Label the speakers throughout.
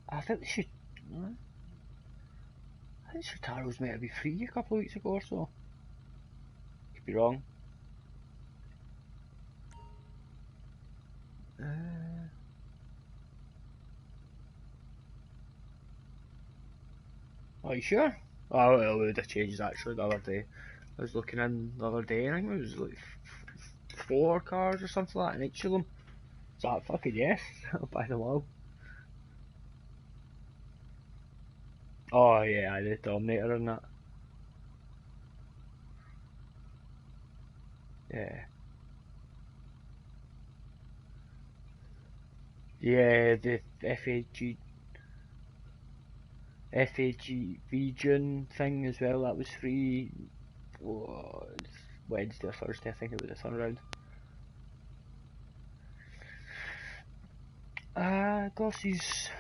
Speaker 1: I think they should. I think Shitaro's meant to be free a couple of weeks ago or so. Could be wrong. Are you sure? Oh, well, it would have changed actually the other day. I was looking in the other day, and I think it was like 4 cars or something like that in each of them. So that fucking yes, I'll buy them all. Oh yeah, I did Dominator and that. Yeah. Yeah, the FAG region thing as well, that was free. Oh, Wednesday or Thursday, I think it was a turnaround. Glossie's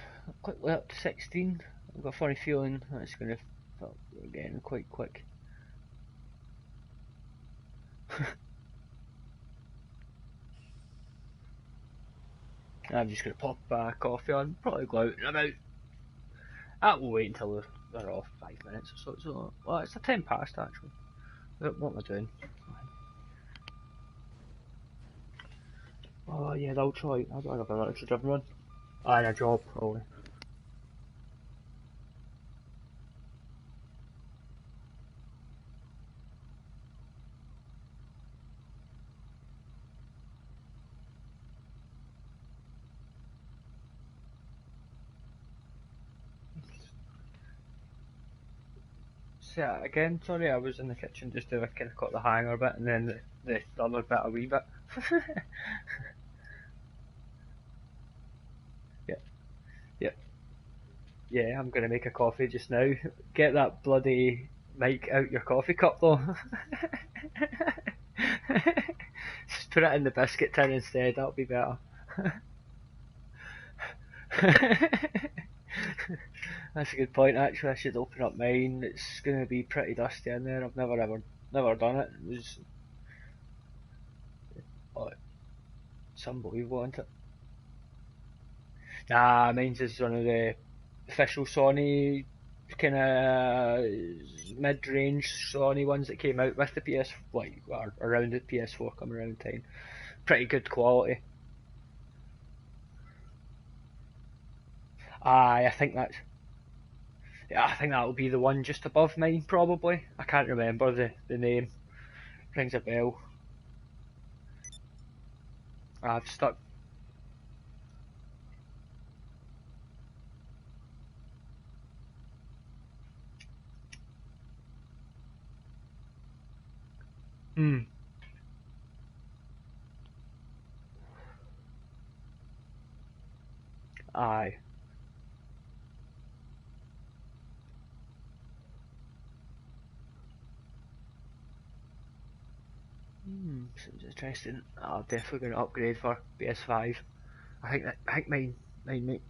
Speaker 1: quite well up to 16. I've got a funny feeling that's going to start getting quite quick. I'm just going to pop coffee on, probably go out and about. That will wait until they're off 5 minutes or so. So, well, it's a 10 past actually. What am I doing? Oh yeah, the ultralight. I don't have an ultra driven one. And a job, probably. Say that again, sorry, I was in the kitchen just to kind of cut the hanger bit and then the other bit a wee bit. Yeah, yeah, yeah, I'm gonna make a coffee just now. Get that bloody mic out your coffee cup though. Just put it in the biscuit tin instead, that'll be better. That's a good point actually, I should open up mine. It's gonna be pretty dusty in there. I've never done it. It was oh, it's unbelievable, isn't it? Nah, mine's is one of the official Sony kind of mid-range Sony ones that came out with the PS, like around the PS4 coming around time. Pretty good quality. Aye, I think that's. Yeah, I think that'll be the one just above mine, probably. I can't remember the name. Rings a bell. I've stuck. Hmm. Aye. Seems interesting. I'm definitely going to upgrade for PS5. I think mine might.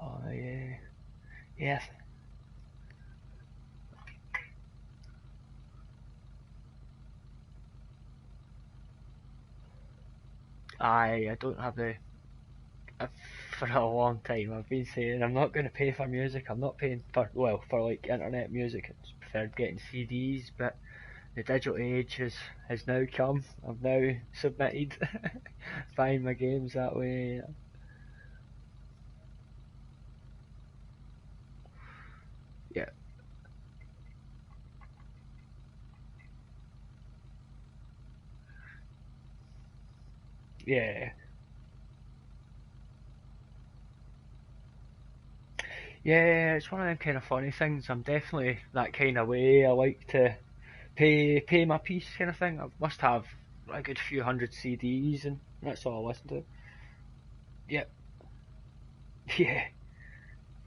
Speaker 1: Oh yeah. Yeah. I don't have the I've, for a long time I've been saying I'm not going to pay for music. I'm not paying for for like internet music. It's preferred getting CDs, but the digital age has now come. I've now submitted buying my games that way. Yeah, yeah, yeah. It's one of them kind of funny things. I'm definitely that kind of way. I like to pay my piece kind of thing. I must have a good few hundred CDs, and that's all I listen to. Yep. Yeah.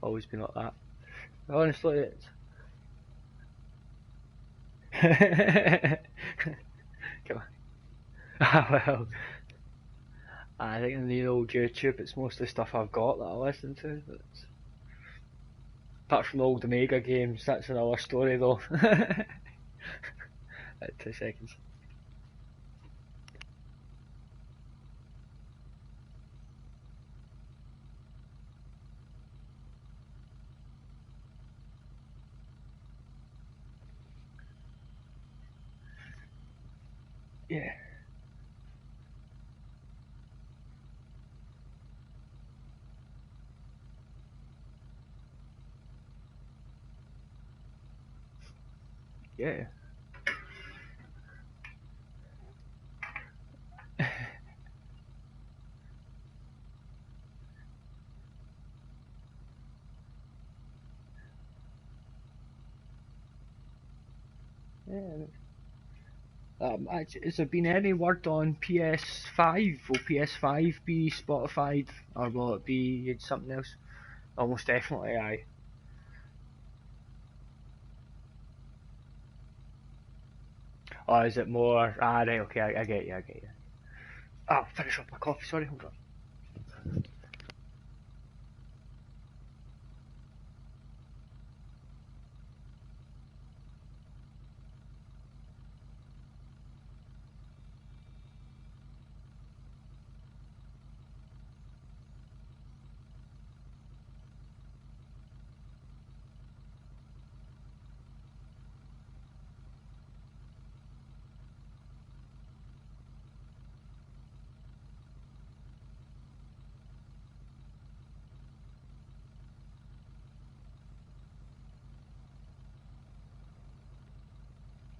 Speaker 1: Always been like that. Honestly, it's. Come on. Ah, well, I think in the old YouTube, it's mostly stuff I've got that I listen to. But apart from the old Omega games, that's another story though. 2 seconds. Yeah. Yeah. Yeah. Has there been any word on PS5? Will PS5 be Spotified, or will it be something else? Almost definitely, aye. Or is it more? Ah, right, okay, I get you, I get you. Ah, finish up my coffee, sorry, hold on.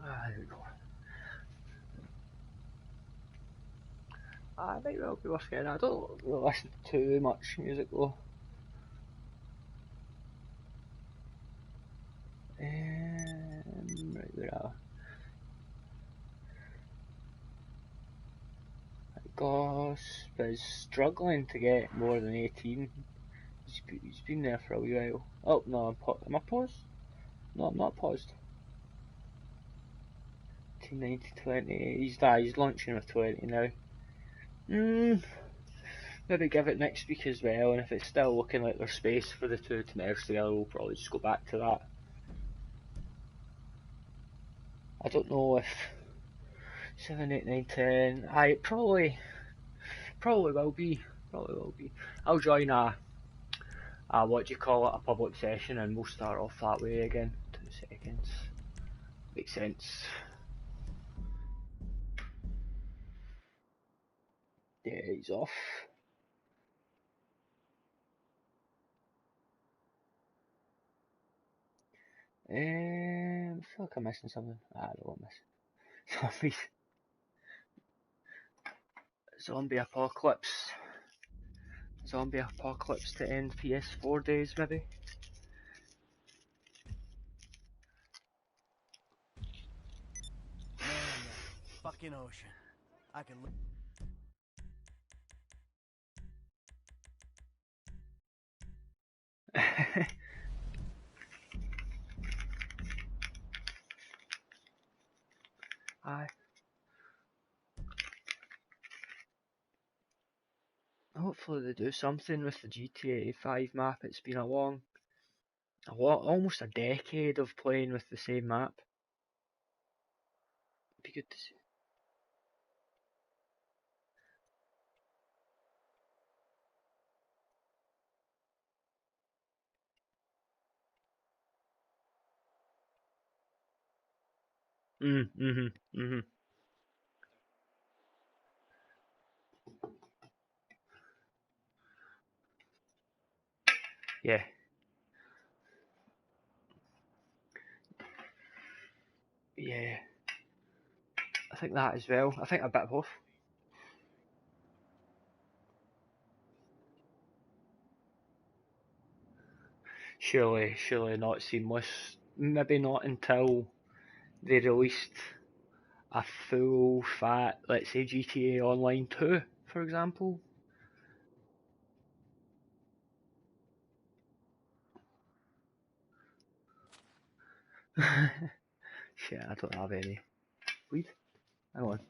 Speaker 1: Ah, there we go. I might well be worth getting. I don't really listen to too much music though. Right there. Gosh, but he's struggling to get more than 18. He's been there for a wee while. Oh no, am I paused? No, I'm not paused. 19, 20. He's launching with 20 now. Maybe give it next week as well, and if it's still looking like there's space for the two to merge together, we'll probably just go back to that. I don't know if 7, 8, 9, 10. I probably will be. Probably will be. I'll join a what do you call it, a public session, and we'll start off that way again. 2 seconds. Makes sense. Yeah, he's off. I feel like I'm missing something. I don't know what I'm missing. Zombies. Zombie apocalypse. Zombie apocalypse to end PS4 days, maybe?
Speaker 2: Man, that fucking ocean. I can look.
Speaker 1: Aye. Hopefully they do something with the GTA 5 map. It's been almost a decade of playing with the same map. It'd be good to see. Mm. Yeah, yeah. I think that as well. I think a bit of both. Surely not seamless. Maybe not until they released a full fat, let's say GTA Online 2, for example. Shit, I don't have any weed. Hang on.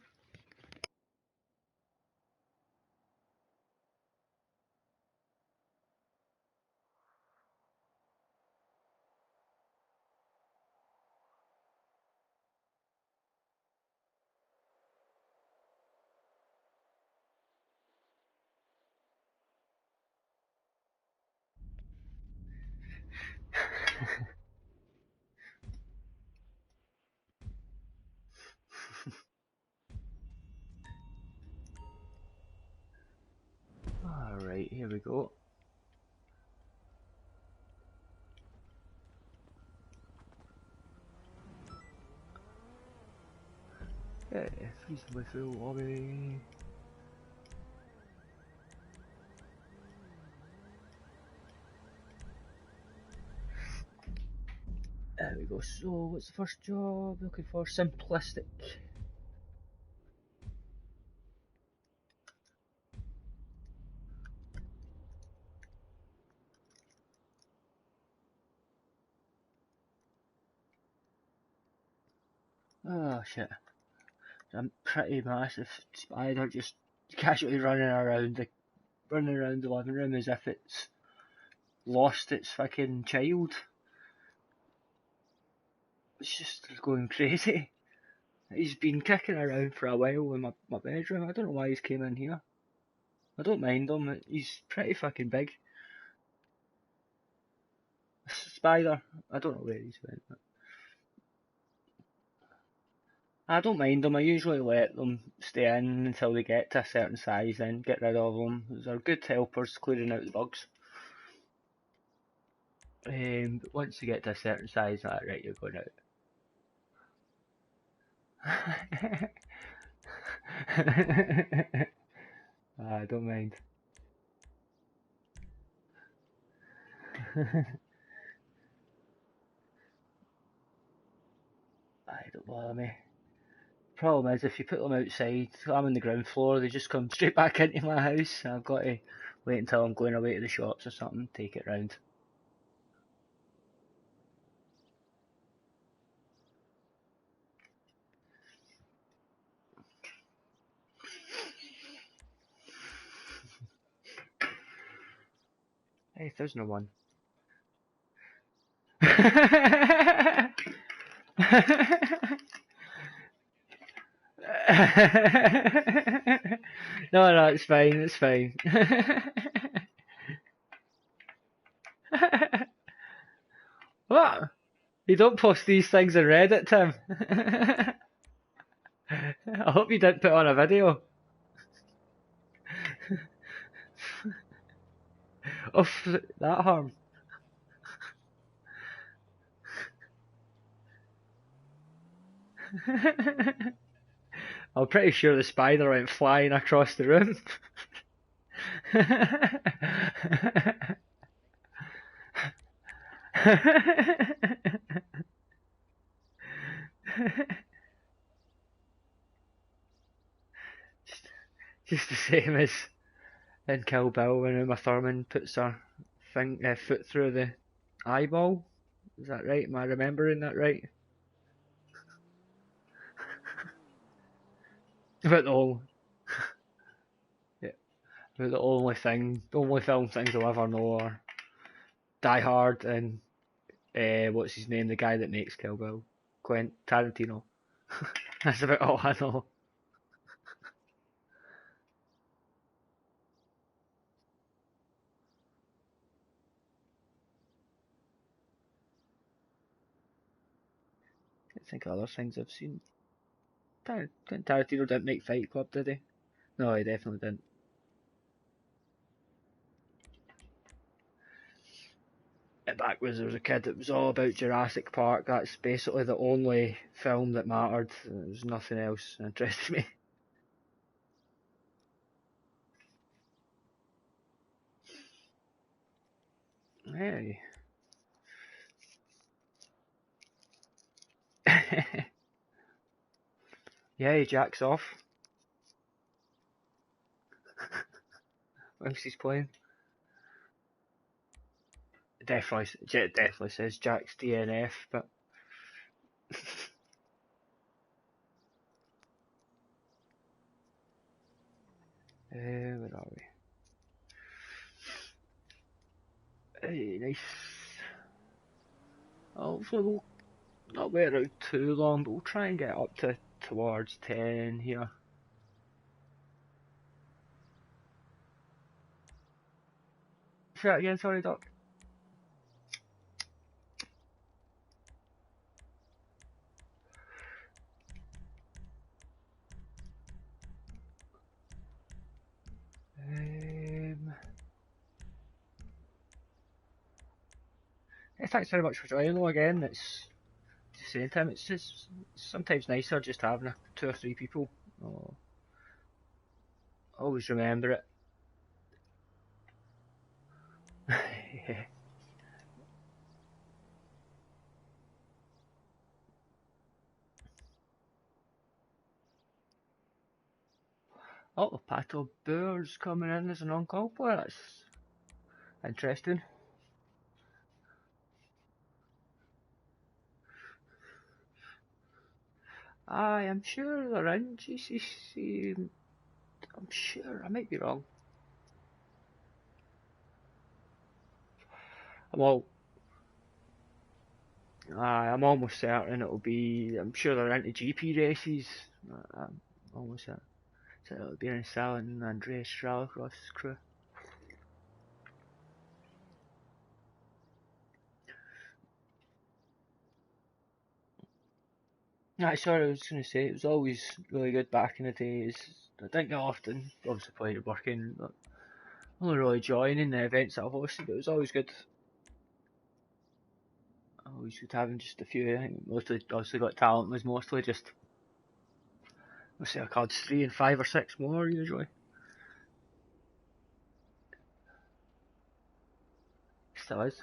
Speaker 1: Alright, here we go. Yeah, reasonably full lobby. There we go. So, what's the first job? Looking for simplistic. Oh shit. I'm pretty massive spider just casually running around the living room as if it's lost its fucking child. It's just going crazy. He's been kicking around for a while in my bedroom. I don't know why he's came in here. I don't mind him. He's pretty fucking big. Spider. I don't know where he's went. I don't mind them. I usually let them stay in until they get to a certain size, then get rid of them. They're good helpers clearing out the bugs. But once they get to a certain size, right, you're going out. I don't mind. I don't bother me. Problem is, if you put them outside, I'm on the ground floor, they just come straight back into my house. I've got to wait until I'm going away to the shops or something, take it round. Hey, there's no one. No, it's fine, it's fine. What? You don't post these things on Reddit, Tim. I hope you didn't put on a video. Of that harm. I'm pretty sure the spider went flying across the room. just the same as in Kill Bill when Uma Thurman puts her foot through the eyeball. Is that right? Am I remembering that right? About the whole, yeah, about the only film things I'll ever know are Die Hard and what's his name, the guy that makes Kill Bill, Quentin Tarantino. That's about all I know. I think other things I've seen. Quentin Tarantino didn't make Fight Club, did he? No, he definitely didn't. Back when I was a kid, it was all about Jurassic Park. That's basically the only film that mattered. There was nothing else that interested me. Hey. Yeah, he jacks off whilst he's playing. It definitely says Jack's DNF, but where are we? Hey, nice. Hopefully we'll not wait around too long, but we'll try and get up to towards 10 here. Say that again, sorry, Doc. Yeah, thanks very much for joining though again. It's just saying time. It's just sometimes nicer just having 2 or 3 people. Oh, always remember it. Yeah. Oh, Pato Boer's coming in as an on-call player. That's interesting. I am sure they're in GCCC. I'm sure. I might be wrong. I'm almost certain it'll be. I'm sure they're into GP races. I'm almost certain. So it'll be in Sal and Andreas Rallycross crew. Sorry, I was going to say it was always really good back in the days. I didn't get often, obviously playing working, but only really joining the events that I've hosted. But it was always good. Always good having just a few. I think mostly, obviously, Got Talent was mostly just. Let's say I called 3 and 5 or 6 more usually. Still is.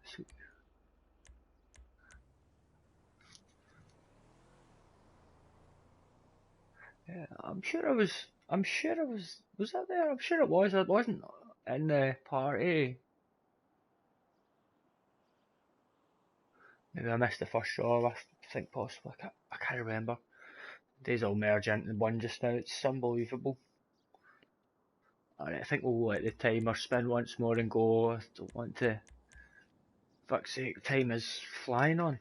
Speaker 1: Sweet. Yeah, I'm sure I was. I'm sure I was. Was that there? I'm sure it was. I wasn't in the party. Maybe I missed the first show. I think possibly. I can't remember. Days all merge into one just now. It's unbelievable. I think we'll let the timer spin once more and go. I don't want to. Fuck's sake, time is flying on.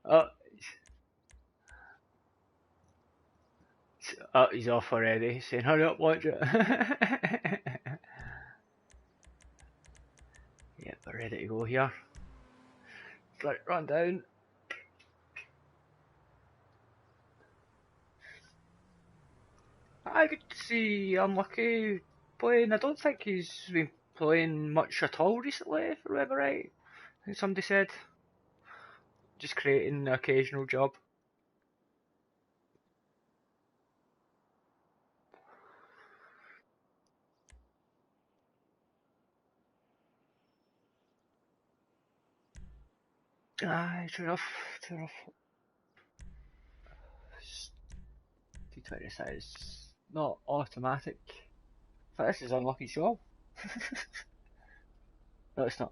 Speaker 1: oh, oh, he's off already. Saying, hurry up, watch it. Yep, we're ready to go here. Right, run down. I could see Unlucky playing. I don't think he's been playing much at all recently, if I remember right. I think somebody said. Just creating the occasional job. Aye, true enough, true enough. T20 is not automatic. But this is Unlucky job. No, it's not.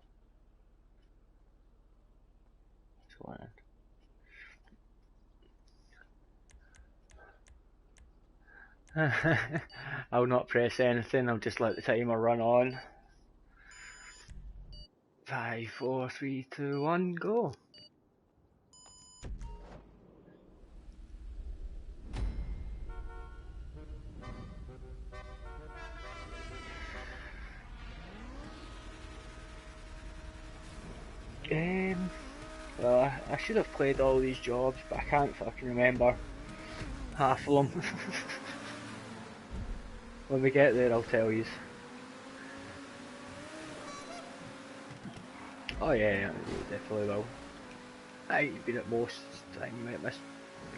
Speaker 1: It's going in. I'll not press anything, I'll just let the timer run on. 5, 4, 3, 2, 1, go. Well, I should have played all these jobs, but I can't fucking remember half of them. When we get there, I'll tell you. Oh yeah, you definitely will. You've been at most, I think you might miss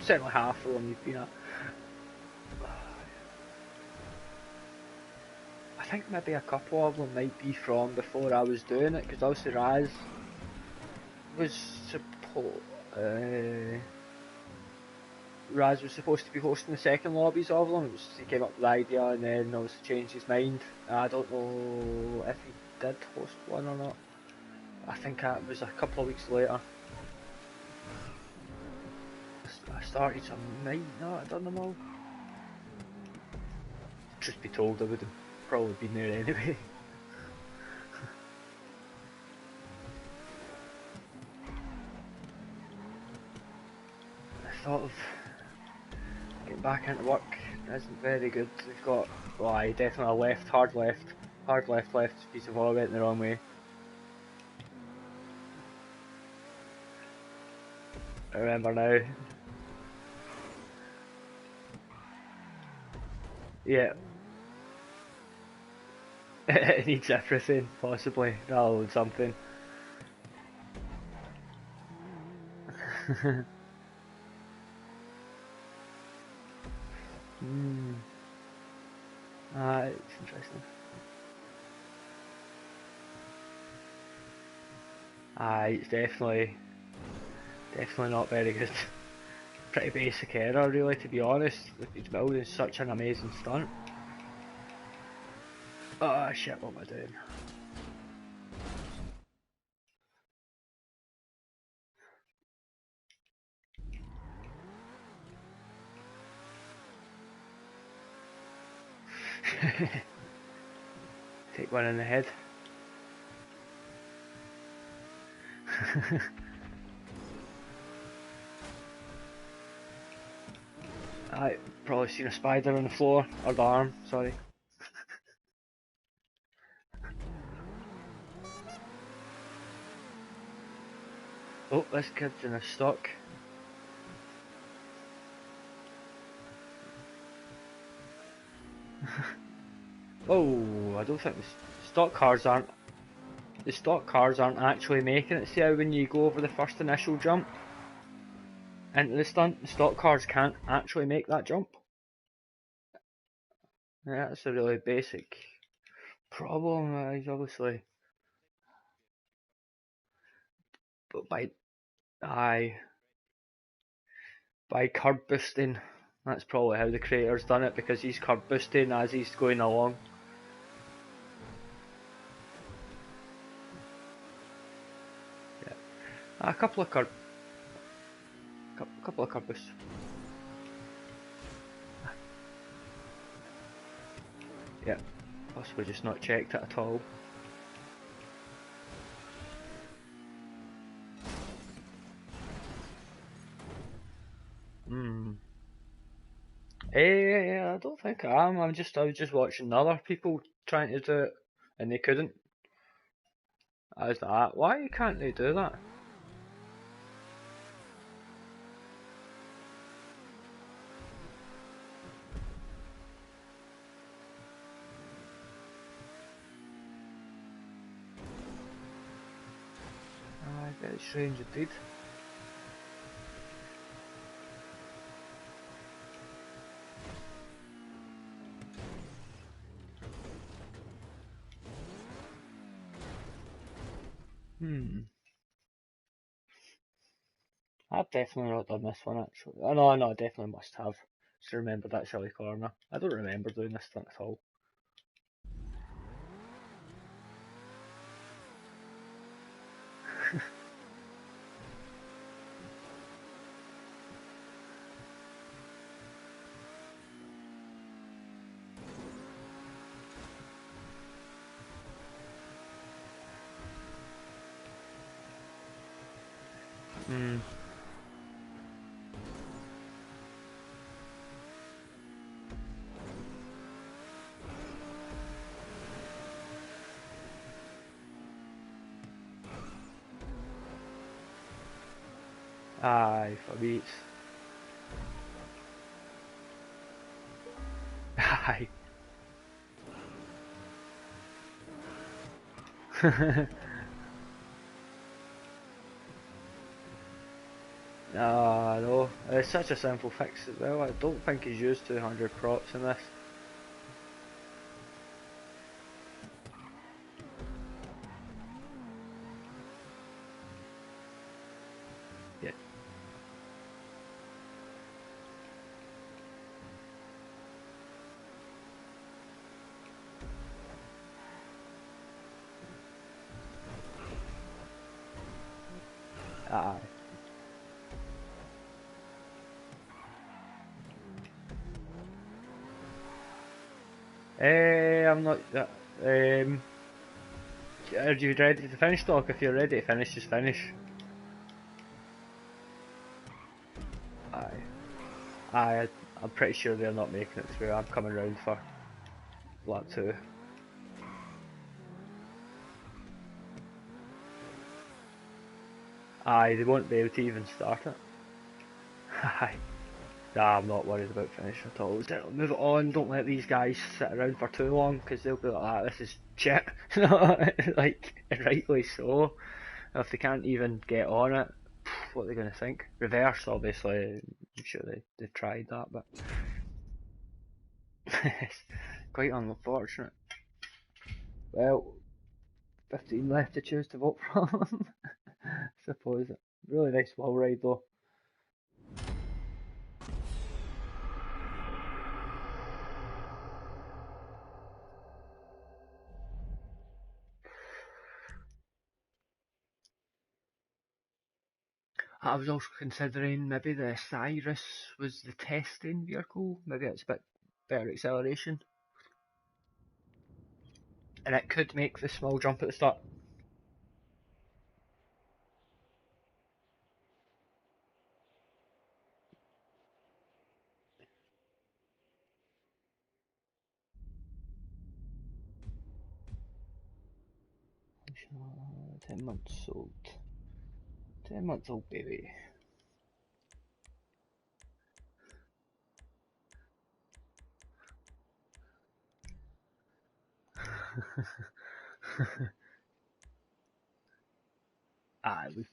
Speaker 1: certainly half of them you've been at. I think maybe a couple of them might be from before I was doing it, because obviously Raz was Raz was supposed to be hosting the second lobbies of them. He came up with the idea and then obviously changed his mind. I don't know if he did host one or not. I think that was a couple of weeks later. I started, so I might not have done them all. Truth be told, I would have probably been there anyway. I thought of getting back into work isn't very good. We've got, well, I definitely left, hard left piece of all went the wrong way. I remember now. Yeah. It needs everything, possibly. That'll load something. It's interesting. It's definitely not very good. Pretty basic error, really, to be honest. He's building such an amazing stunt. Oh shit, what am I doing? Take one in the head. I probably seen a spider on the floor, or the arm, sorry. Oh, this kid's in a stock. Oh, I don't think the stock cars aren't actually making it. See how when you go over the first initial jump into the stunt, the stock cars can't actually make that jump. Yeah, that's a really basic problem, obviously. But by curb boosting, that's probably how the creator's done it, because he's curb boosting as he's going along. Yeah, a couple of curb boosts. Yeah, possibly just not checked it at all. I don't think I am. I was just watching other people trying to do it, and they couldn't. I was like, why can't they do that? Very strange indeed. I've definitely not done this one actually. Oh no, I definitely must have. Just remember that silly corner. I don't remember doing this stunt at all. Aye, for beats. Aye. Ah, no, it's such a simple fix as well. I don't think he's used 200 props in this. Yeah. Aye. I'm not. Are you ready to finish, Doc? If you're ready to finish, just finish. Aye. I'm pretty sure they're not making it through. I'm coming round for lap 2. Aye, they won't be able to even start it. Aye. Nah, I'm not worried about finishing at all. So move it on, don't let these guys sit around for too long, because they'll be like, this is shit. Like, rightly so. If they can't even get on it, what are they going to think? Reverse, obviously, I'm sure they've tried that, but it's quite unfortunate. Well, 15 left to choose to vote from. Suppose. Really nice wall ride though. I was also considering maybe the Cyrus was the testing vehicle. Maybe it's a bit better acceleration. And it could make the small jump at the start. Uh, 10 months old. 10 months old baby. We've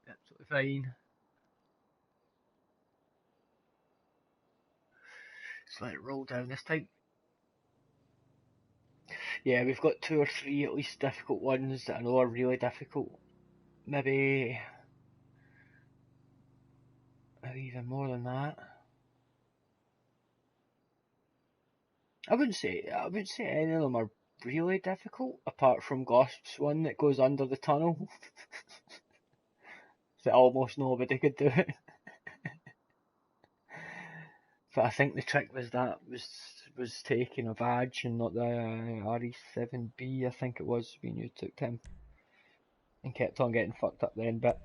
Speaker 1: absolutely fine. Let's let it roll down this time. Yeah, we've got 2 or 3 at least difficult ones that I know are really difficult. Maybe even more than that. I wouldn't say any of them are really difficult, apart from Gosp's one that goes under the tunnel. That almost nobody could do it. But I think the trick was that was taking a badge and not the RE7B, I think it was, when you took him. And kept on getting fucked up then, but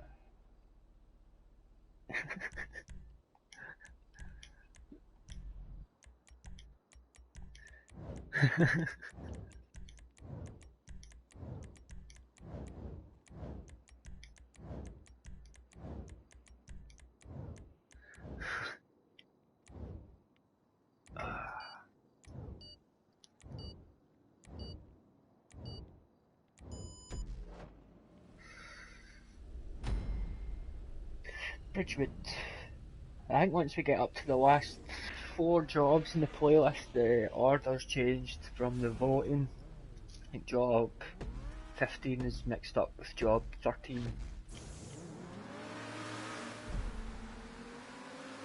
Speaker 1: Bridgewood. I think once we get up to the last 4 jobs in the playlist, the order's changed from the voting. I think job 15 is mixed up with job 13.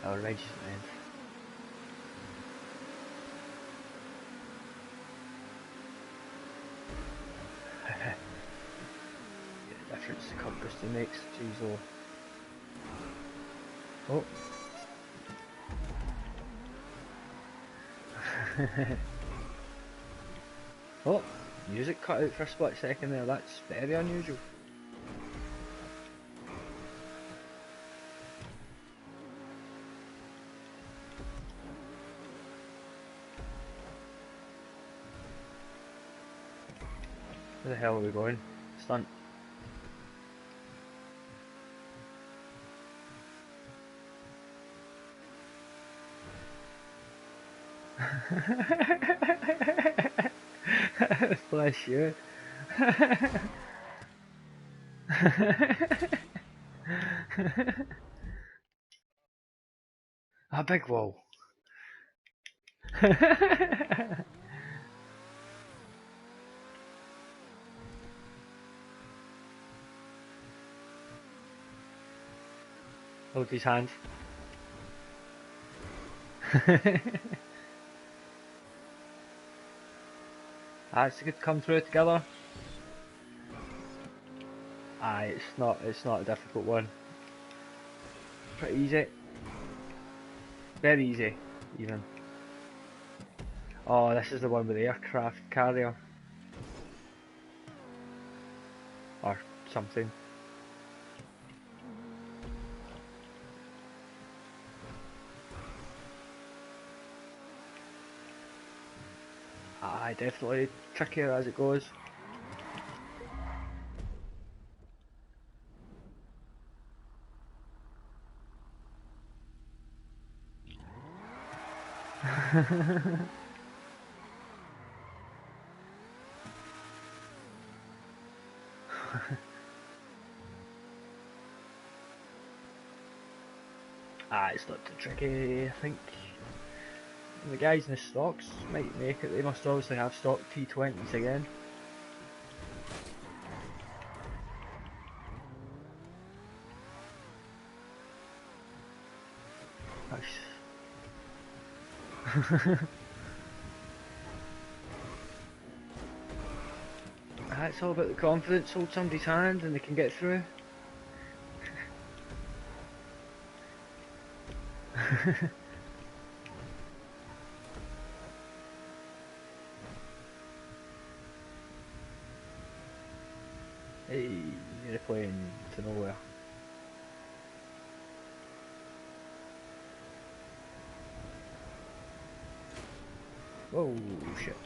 Speaker 1: Oh, right, man. The difference the compass makes, jeez oh. Oh, music cut out for a split second there, that's very unusual. Where the hell are we going? Stunt. Bless you. A big wall. Hold his hand. That's good to come through together. Aye, it's not a difficult one. Pretty easy. Very easy, even. Oh, this is the one with the aircraft carrier. Or something. Aye, definitely trickier as it goes. It's not too tricky, I think. The guys in the stocks might make it. They must obviously have stock T20s again. Nice. It's all about the confidence. Hold somebody's hand and they can get through. Hey, you're playing to nowhere. Oh shit.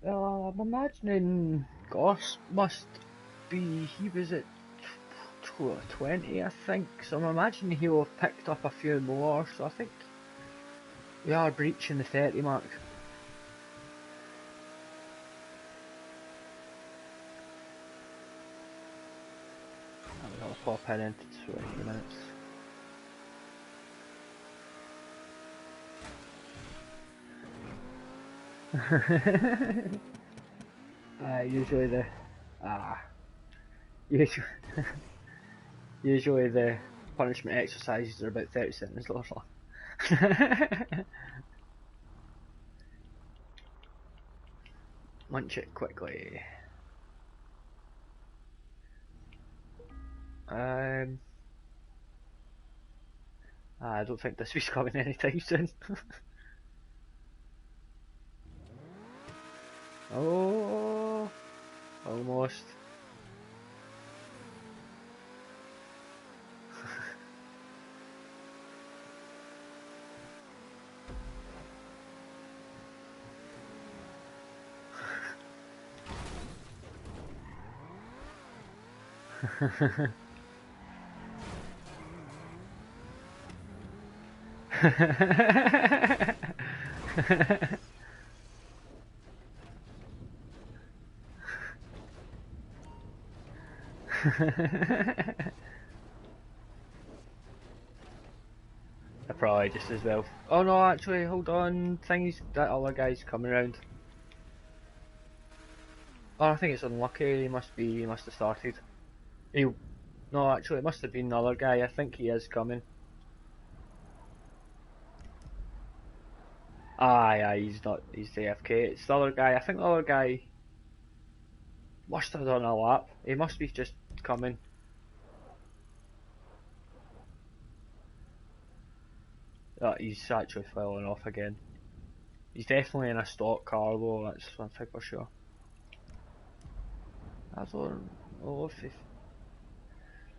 Speaker 1: I'm imagining Goss must be, he was at 20, I think, so I'm imagining he'll have picked up a few more, so I think we are breaching the 30 mark. I'll pop in into 20 minutes. Usually the usually, usually the punishment exercises are about 30 seconds long. Munch it quickly. I don't think this week's coming anytime soon. Oh, almost. Probably just as well. Oh no, actually, hold on. Thingy's that other guy's coming around. Oh, I think it's unlucky. He must have started. No, actually, it must have been the other guy. I think he is coming. Aye, he's not. He's the AFK. It's the other guy. I think the other guy must have done a lap. He must be just coming. He's actually falling off again. He's definitely in a stock car though, that's one thing for sure. That's on. Oh, if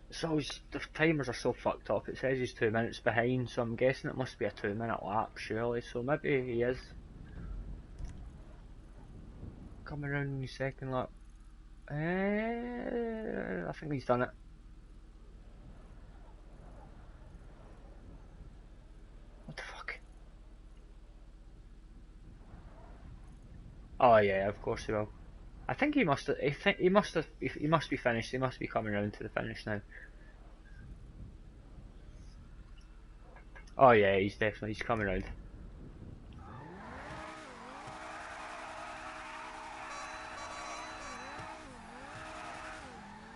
Speaker 1: it's always, the timers are so fucked up. It says he's 2 minutes behind, so I'm guessing it must be a 2 minute lap, surely. So maybe he is coming around in his second lap. I think he's done it. What the fuck? Oh yeah, of course he will. I think he must have. He must have. He must be finished. He must be coming around to the finish now. Oh yeah, he's coming around.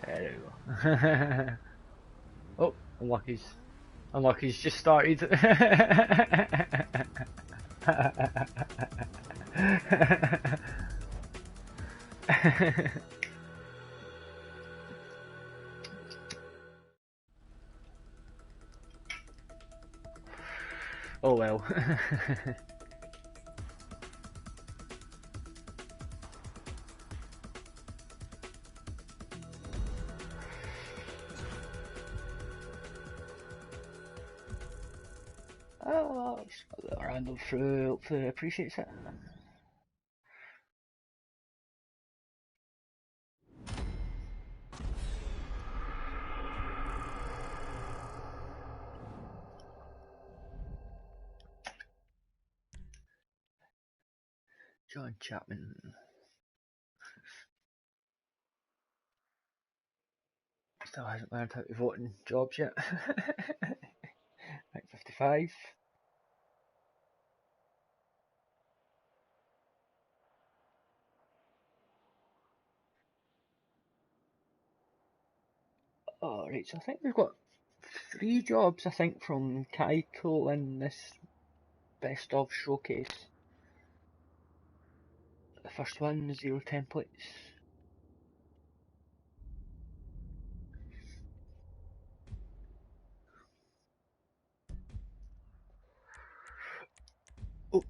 Speaker 1: There we go. Oh, unlucky's just started. Oh well. Oh, just got a little random through, hopefully appreciates it. John Chapman. Still hasn't learned how to vote in jobs yet. Right, 55. Oh, right, so I think we've got 3 jobs, I think, from Kaiko in this best of showcase. The first one, 0 templates. Oh.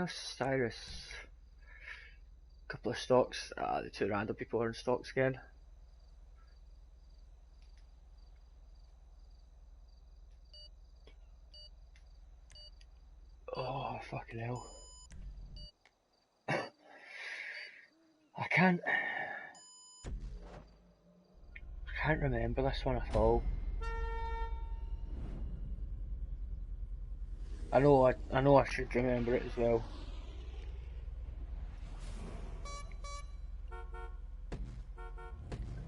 Speaker 1: Cyrus. Couple of stocks. The 2 random people are in stocks again. Oh, fucking hell. I can't remember this one at all. I know I should remember it as well.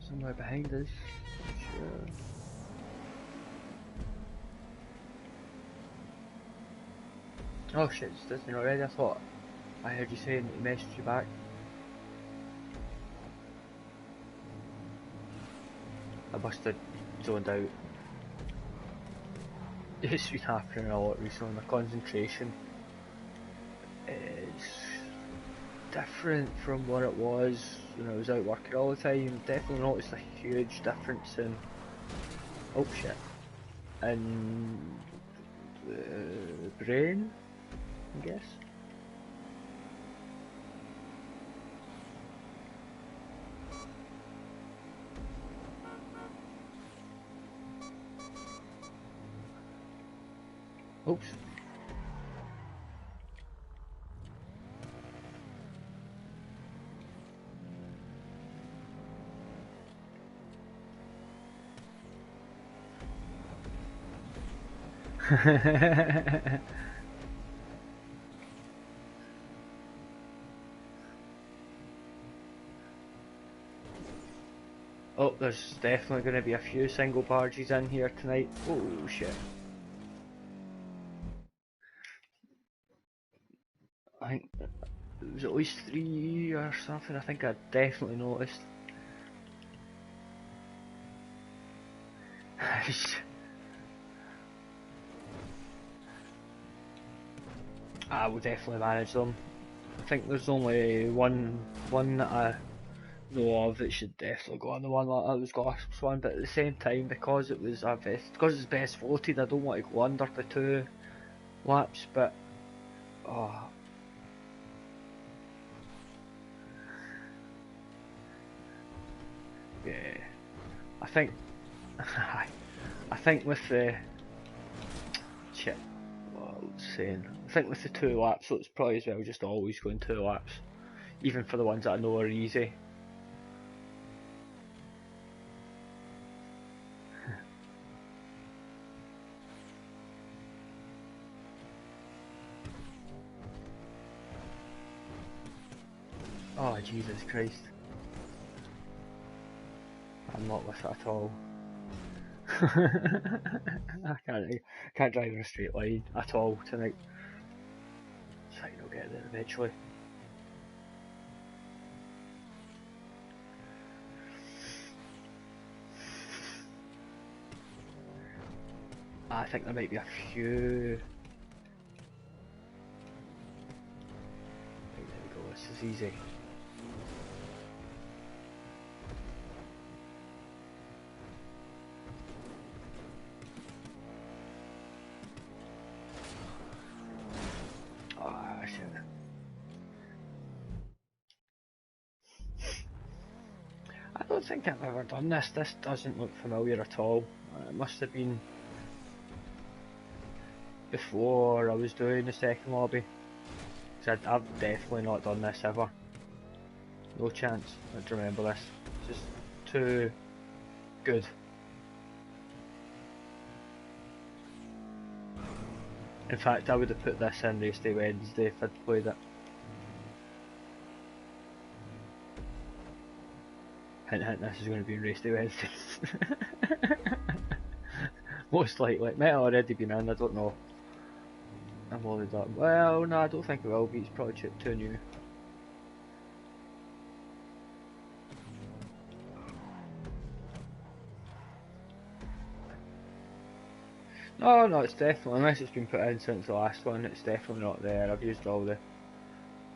Speaker 1: Somewhere behind us. Sure. Oh shit, it's Disney already. I thought I heard you saying that he messaged you back. I must have zoned out. It's been happening a lot recently. My concentration is different from what it was when I was out working all the time. Definitely noticed a huge difference in, oh shit, in the brain, I guess. Oops. Oh, there's definitely going to be a few single barges in here tonight. Oh shit. I think it was at least 3 or something. I think I definitely noticed. I will definitely manage them. I think there's only one that I know of that should definitely go on the one that was last one, but at the same time, because it's best floated, I don't want to go under the 2 laps, but oh, yeah, I think I think with the shit, what I was saying, I think with the 2 laps, so it's probably as well just always going 2 laps, even for the ones that I know are easy. Oh Jesus Christ. I'm not with it at all. I can't drive in a straight line at all tonight. So I'll get there eventually. I think there might be a few. Right, there we go, this is easy. Ah, shit. I don't think I've ever done this. This doesn't look familiar at all. It must have been before I was doing the second lobby. Because I've definitely not done this ever. No chance I'd remember this. It's just too good. In fact, I would have put this in Race Day Wednesday if I'd played it. Hint hint, this is going to be in Race Day Wednesday. Most likely. It might have already been in, I don't know. I'm only done. Well, no, I don't think it will be. It's probably too new. No, it's definitely, unless it's been put in since the last one, it's definitely not there. I've used all the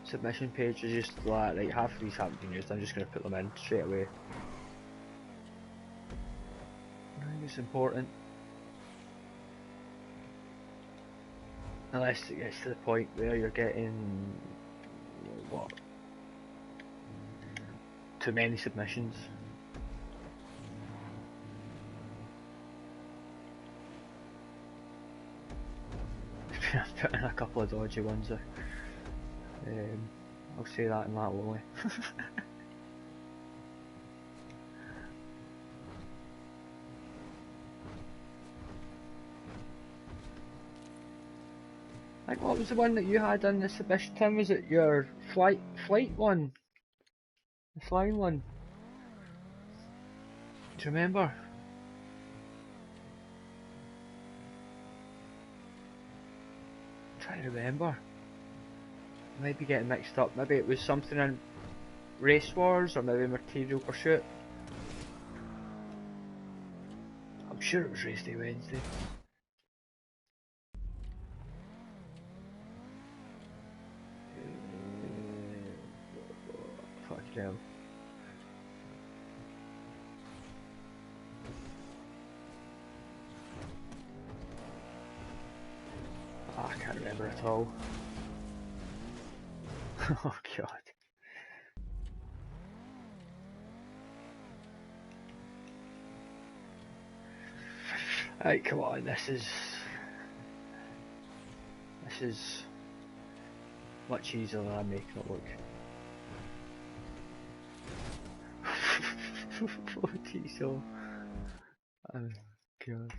Speaker 1: submission pages, just like half of these haven't been used. I'm just going to put them in straight away. I think it's important. Unless it gets to the point where you're getting, what, too many submissions. I've put in a couple of dodgy ones there. I'll say that and that only. Like, what was the one that you had in the submission, Tim? Was it your flight one? The flying one? Do you remember? I'm trying to remember. I might be getting mixed up. Maybe it was something in Race Wars, or maybe Material Pursuit. I'm sure it was Race Day Wednesday. Fuck hell. Oh, I can't remember at all. Oh god. Right, come on, this is much easier than I'm making it look. 40, so oh god.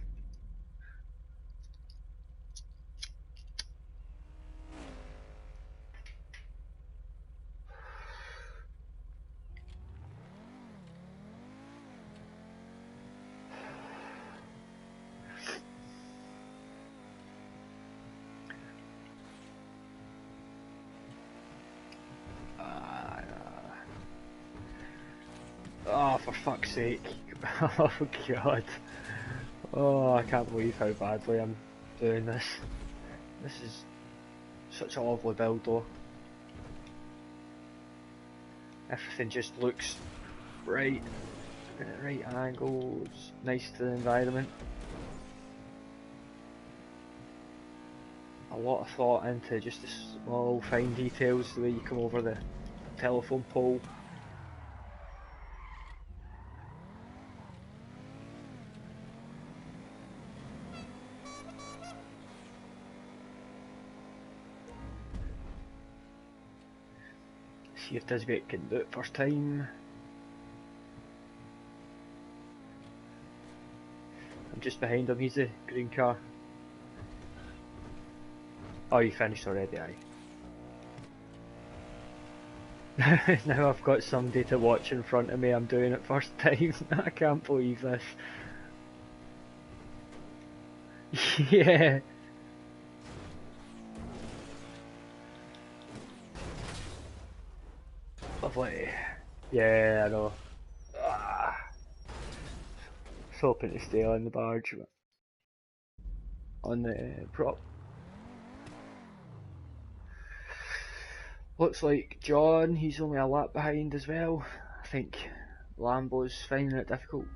Speaker 1: Oh, for fuck's sake. Oh god. Oh, I can't believe how badly I'm doing this. This is such a lovely build though. Everything just looks right, at right angles, nice to the environment. A lot of thought into just the small fine details, the way you come over the telephone pole. See if Disbate can do it first time. I'm just behind him, he's the green car. Oh, you finished already, aye. Now I've got somebody to watch in front of me, I'm doing it first time. I can't believe this. Yeah. Lovely. Yeah, I know. Ah. Was hoping to stay on the barge, but on the prop. Looks like John, he's only a lap behind as well. I think Lambo's finding it difficult.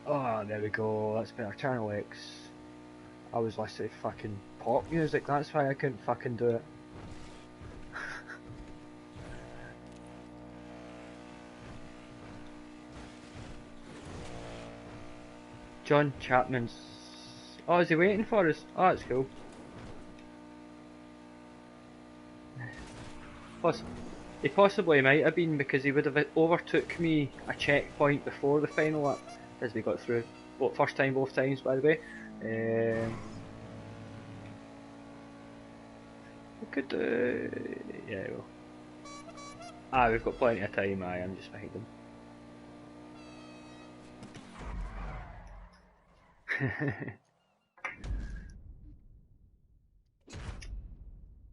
Speaker 1: Oh, there we go, that's better. Channel X. I was listening to fucking pop music, that's why I couldn't fucking do it. John Chapman's... Oh, is he waiting for us? Oh, that's cool. He possibly might have been, because he would have overtook me a checkpoint before the final lap, as we got through. Well, first time both times, by the way. We could do... yeah, well. Ah, we've got plenty of time, aye, I'm just behind him.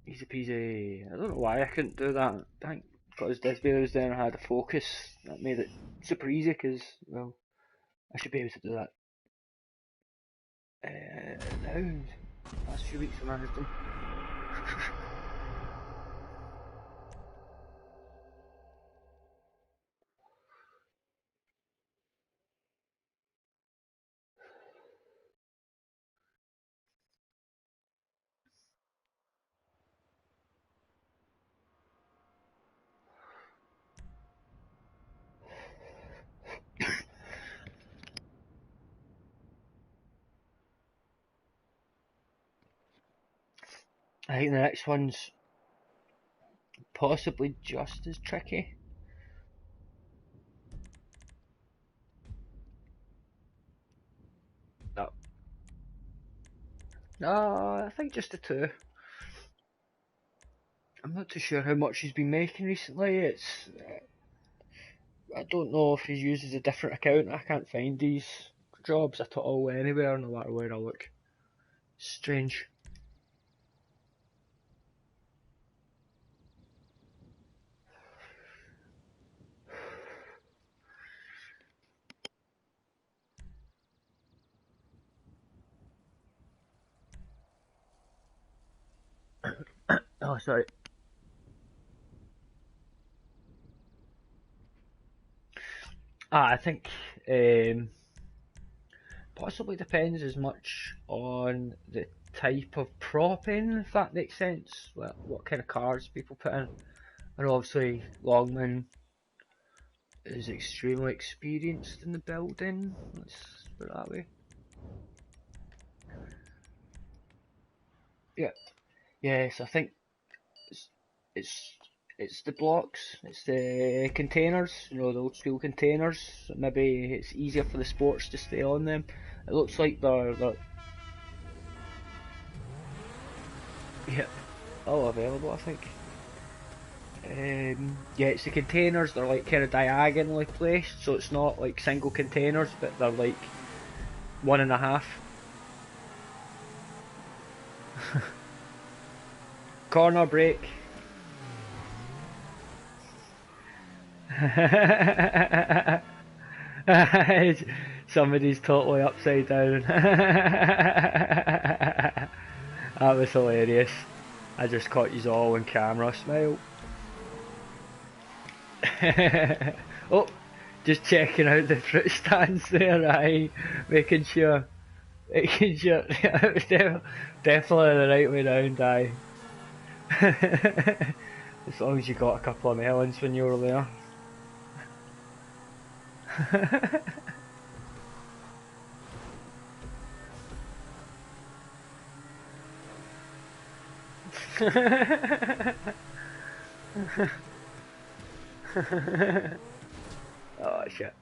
Speaker 1: Easy peasy. I don't know why I couldn't do that. I think because Disbay was there and I had a focus, that made it super easy, because, well, I should be able to do that. Now, last few weeks I managed them. I think the next one's possibly just as tricky. No. No, I think just the two. I'm not too sure how much he's been making recently. It's I don't know if he uses a different account. I can't find these jobs at all anywhere, no matter where I look. Strange. Oh, sorry. I think possibly depends as much on the type of prop in, if that makes sense. Well, what kind of cars people put in. And obviously Longman is extremely experienced in the building. Let's put it that way. Yeah. Yes, I think it's it's it's the blocks, it's the containers, you know, the old school containers. Maybe it's easier for the sports to stay on them. It looks like they're yep, all available, I think. Yeah, it's the containers. They're like kind of diagonally placed, so it's not like single containers, but they're like one and a half. Corner break. Somebody's totally upside down. That was hilarious. I just caught you all on camera. Smile. Oh, just checking out the fruit stands there, aye. Making sure. Making sure. It was definitely the right way round, aye. As long as you got a couple of melons when you were there. Oh shit.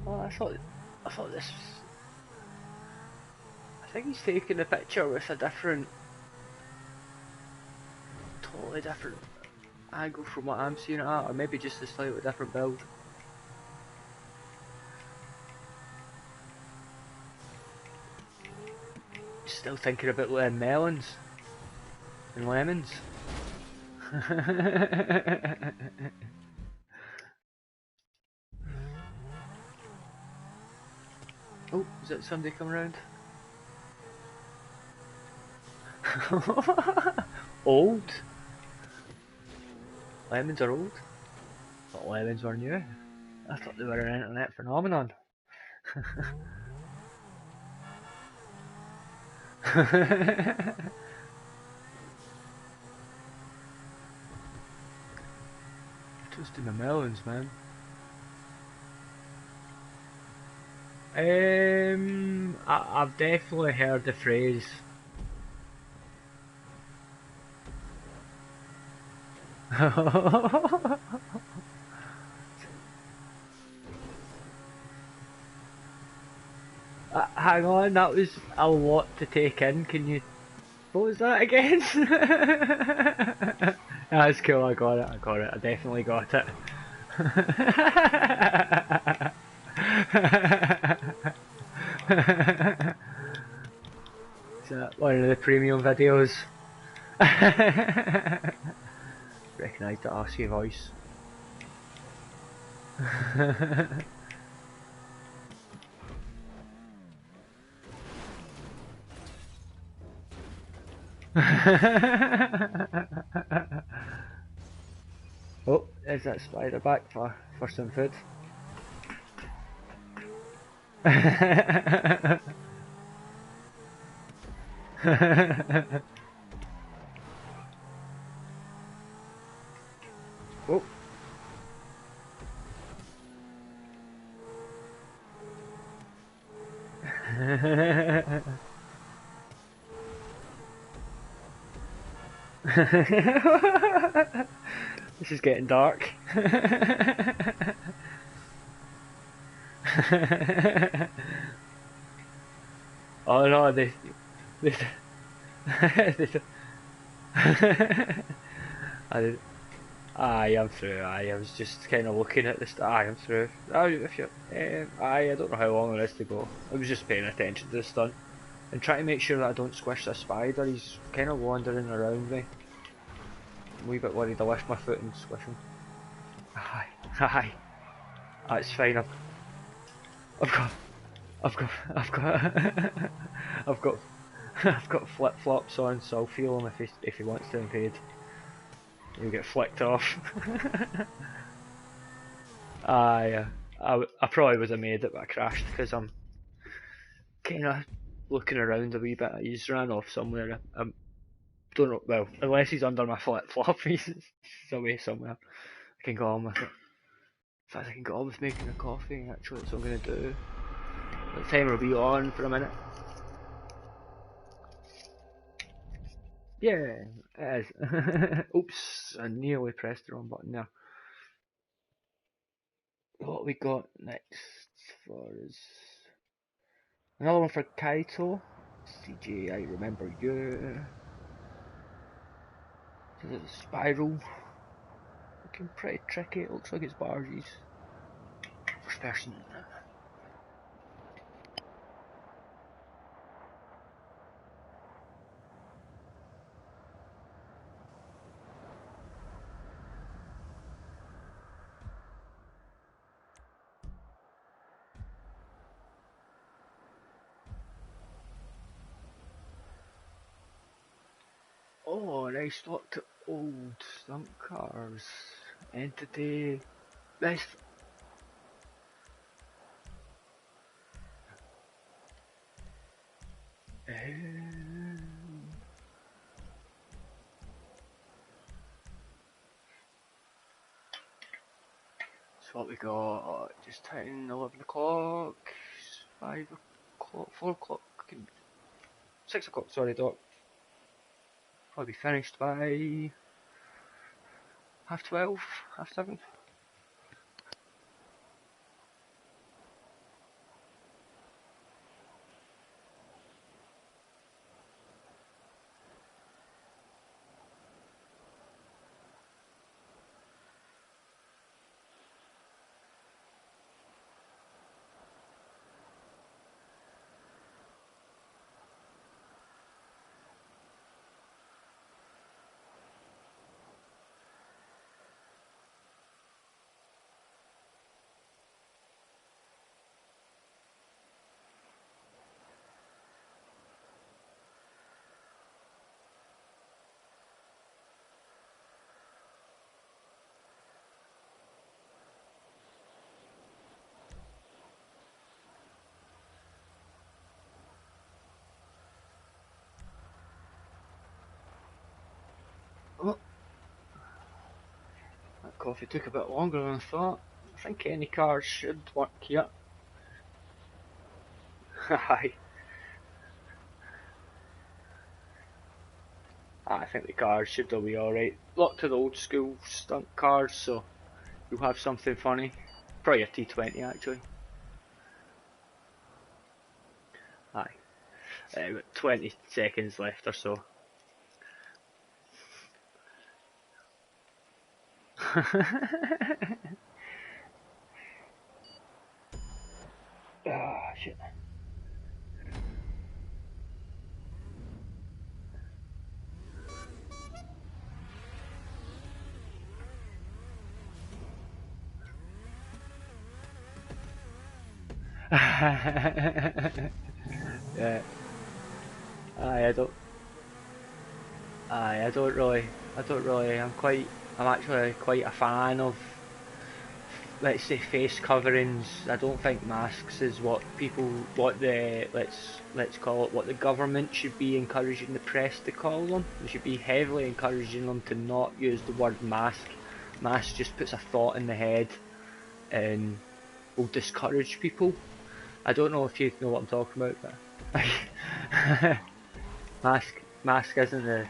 Speaker 1: Oh, I thought this was, I think he's taking a picture with a totally different angle from what I'm seeing it at, or maybe just a slightly different build. Still thinking about melons and lemons. Oh, is that somebody coming around? Old? Lemons are old? I thought lemons were new. I thought they were an internet phenomenon. Toasting the melons, man. I've definitely heard the phrase. Hang on, that was a lot to take in. Can you? What was that again? That's cool. I got it. I definitely got it. Is that one of the premium videos? Recognise the RC voice. Oh, there's that spider back for some food. Oh. This is getting dark. Oh no, they I did. Aye, I'm through. Aye, I was just kind of looking at this. Aye, I'm through. Aye, if you, aye, I don't know how long there is to go. I was just paying attention to the stunt and trying to make sure that I don't squish this spider. He's kind of wandering around me. I'm a wee bit worried I lift my foot and squish him. Aye, aye. That's fine. I've got, I've got, I've got, I've got flip flops on, so I'll feel him if he wants to invade. He'll get flicked off. I probably would have made it, but I crashed because I'm kind of looking around a wee bit. He's ran off somewhere. I'm don't know, well, unless he's under my flip flop, he's away somewhere. I can go on with it. In fact, I can go on with making a coffee, actually, that's what I'm going to do. The timer will be on for a minute. Yeah, it is. Oops, I nearly pressed the wrong button there. What we got next for is another one for Kaito. CJ, I remember you. This is a spiral. Looking pretty tricky. It looks like it's barges. First person. Oh, nice look to old stunt cars. Entity. Nice. So what we got? Just 10, 11 o'clock, 5 o'clock, 4 o'clock, 6 o'clock, sorry Doc. Probably finished by half 12, half 7. Oh, that coffee took a bit longer than I thought. I think any car should work here. Aye. I think the cars should all be alright. Look to the old school stunt cars, so you'll have something funny. Probably a T20 actually. Aye. About 20 seconds left or so. Ah, shit. Yeah. Aye, I don't really, I'm actually quite a fan of, let's say, face coverings. I don't think masks is what let's call it, what the government should be encouraging the press to call them. They should be heavily encouraging them to not use the word mask. Mask just puts a thought in the head and will discourage people. I don't know if you know what I'm talking about, but mask isn't the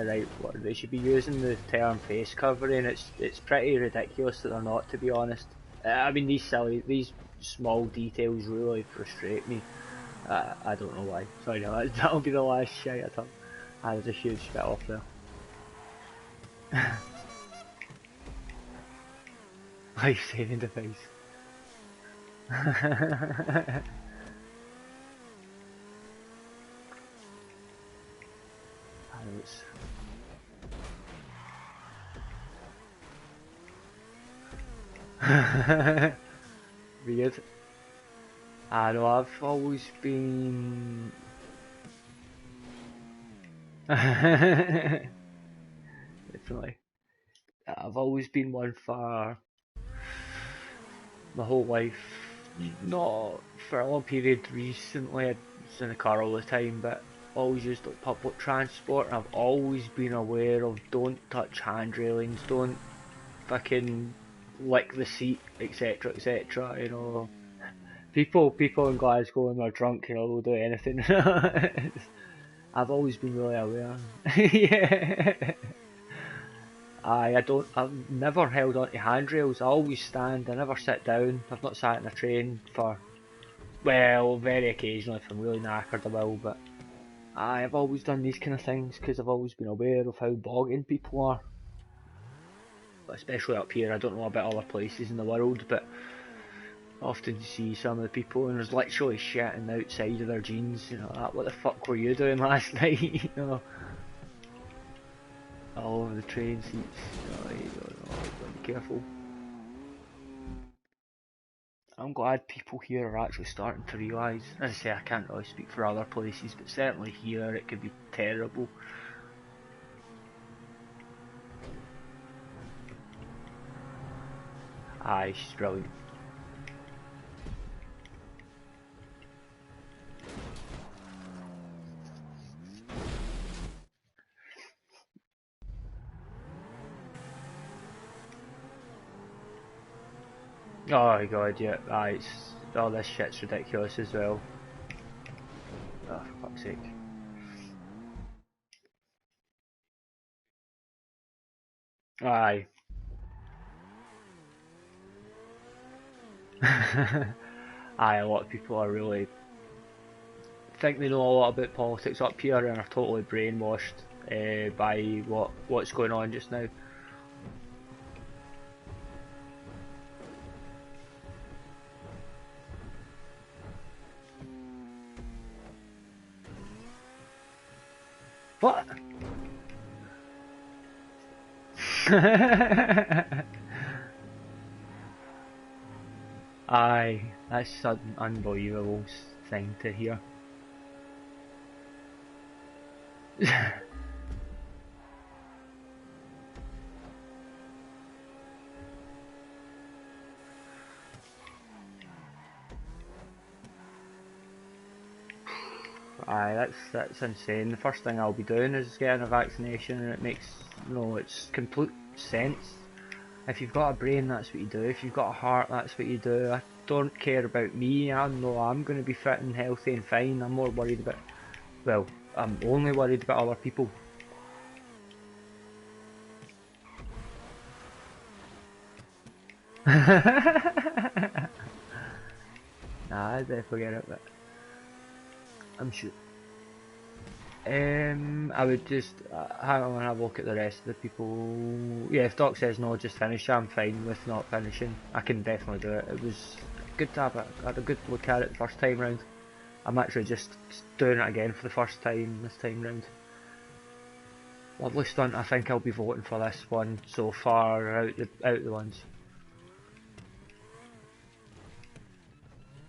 Speaker 1: right word. They should be using the term face covering. It's pretty ridiculous that they're not, to be honest. I mean, these small details really frustrate me. I don't know why. Sorry, no, that'll be the last shite I talk. There's a huge bit off there. Life saving device. Weird. I know, I've always been... Definitely. I've always been one for my whole life. Not for a long period recently, I was in the car all the time, but always used like public transport, and I've always been aware of don't touch hand railings, don't fucking lick the seat, etc., etc. You know, people in Glasgow when they're drunk, you know, they'll do anything. I've always been really aware. Yeah. I've never held onto handrails. I always stand. I never sit down. I've not sat in a train for, well, very occasionally if I'm really knackered I will, but I've always done these kind of things because I've always been aware of how bogging people are. But especially up here, I don't know about other places in the world, but often you see some of the people and there's literally shitting outside of their jeans, you know, like, what the fuck were you doing last night, you know? All over the train seats, you know, be careful. I'm glad people here are actually starting to realise, as I say, I can't really speak for other places, but certainly here it could be terrible. Aye, she's brilliant. Oh my god, yeah, aye, this shit's ridiculous as well. Oh, for fuck's sake. Aye. Aye, a lot of people are really think they know a lot about politics up here and are totally brainwashed by what's going on just now. What? Aye, that's an unbelievable thing to hear. Aye, that's insane. The first thing I'll be doing is getting a vaccination, and it makes, you know, it's complete sense. If you've got a brain, that's what you do. If you've got a heart, that's what you do. I don't care about me. I know I'm going to be fit and healthy and fine. I'm more worried about, well, I'm only worried about other people. Nah, I definitely get it, but I'm sure. I would just hang on and have a look at the rest of the people. Yeah, if Doc says no, just finish. I'm fine with not finishing. I can definitely do it. It was good to have it. I had a good look at it the first time round. I'm actually just doing it again for the first time this time round. Lovely stunt. I think I'll be voting for this one so far out the ones.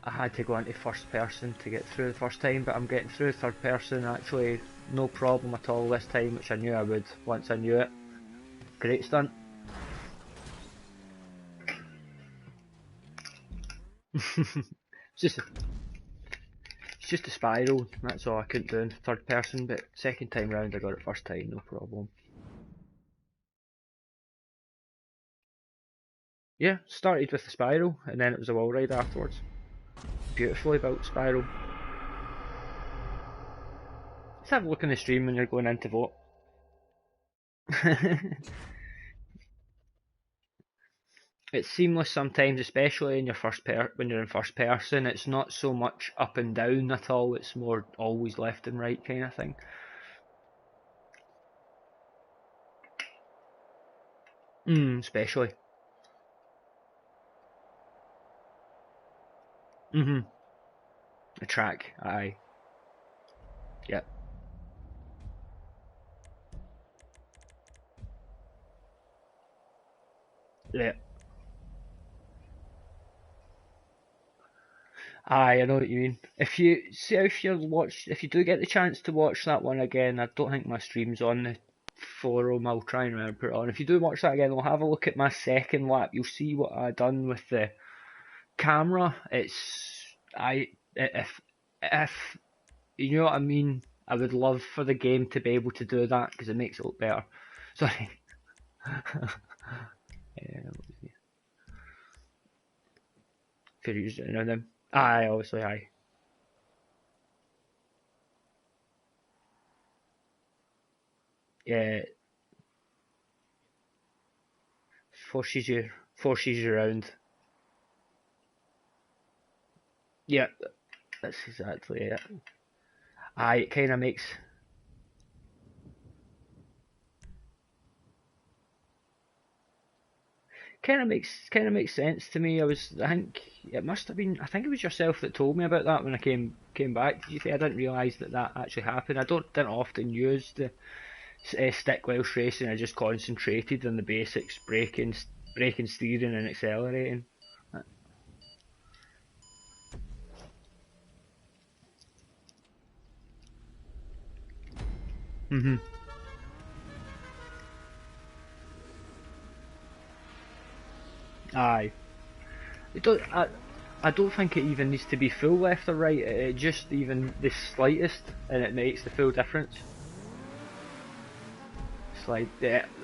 Speaker 1: I had to go into first person to get through the first time, but I'm getting through third person actually no problem at all this time, which I knew I would once I knew it. Great stunt. it's just a spiral, that's all I couldn't do in third person, but second time round I got it first time, no problem. Yeah, started with the spiral and then it was a wall ride afterwards. Beautifully built spiral. Let's have a look in the stream when you're going in to vote. It's seamless sometimes, especially in your when you're in first person. It's not so much up and down at all. It's more always left and right kind of thing. Especially. The track, aye. Yep. Yeah. Aye, I know what you mean. If you see if you do get the chance to watch that one again, I don't think my stream's on the forum. I'll try and remember to put it on. If you do watch that again, I'll have a look at my second lap. You'll see what I done with the camera. If you know what I mean. I would love for the game to be able to do that because it makes it look better. Sorry. Fair use it now then. Aye, obviously, aye. Yeah, forces you around. Yeah, that's exactly it. Aye, it kind of makes sense to me. I think it must have been. I think it was yourself that told me about that when I came back. Did you say I didn't realise that actually happened? Didn't often use the stick whilst racing. I just concentrated on the basics: braking, steering, and accelerating. Mhm. Aye. It don't, I don't think it even needs to be full left or right. It just even the slightest, and it makes the full difference. It's like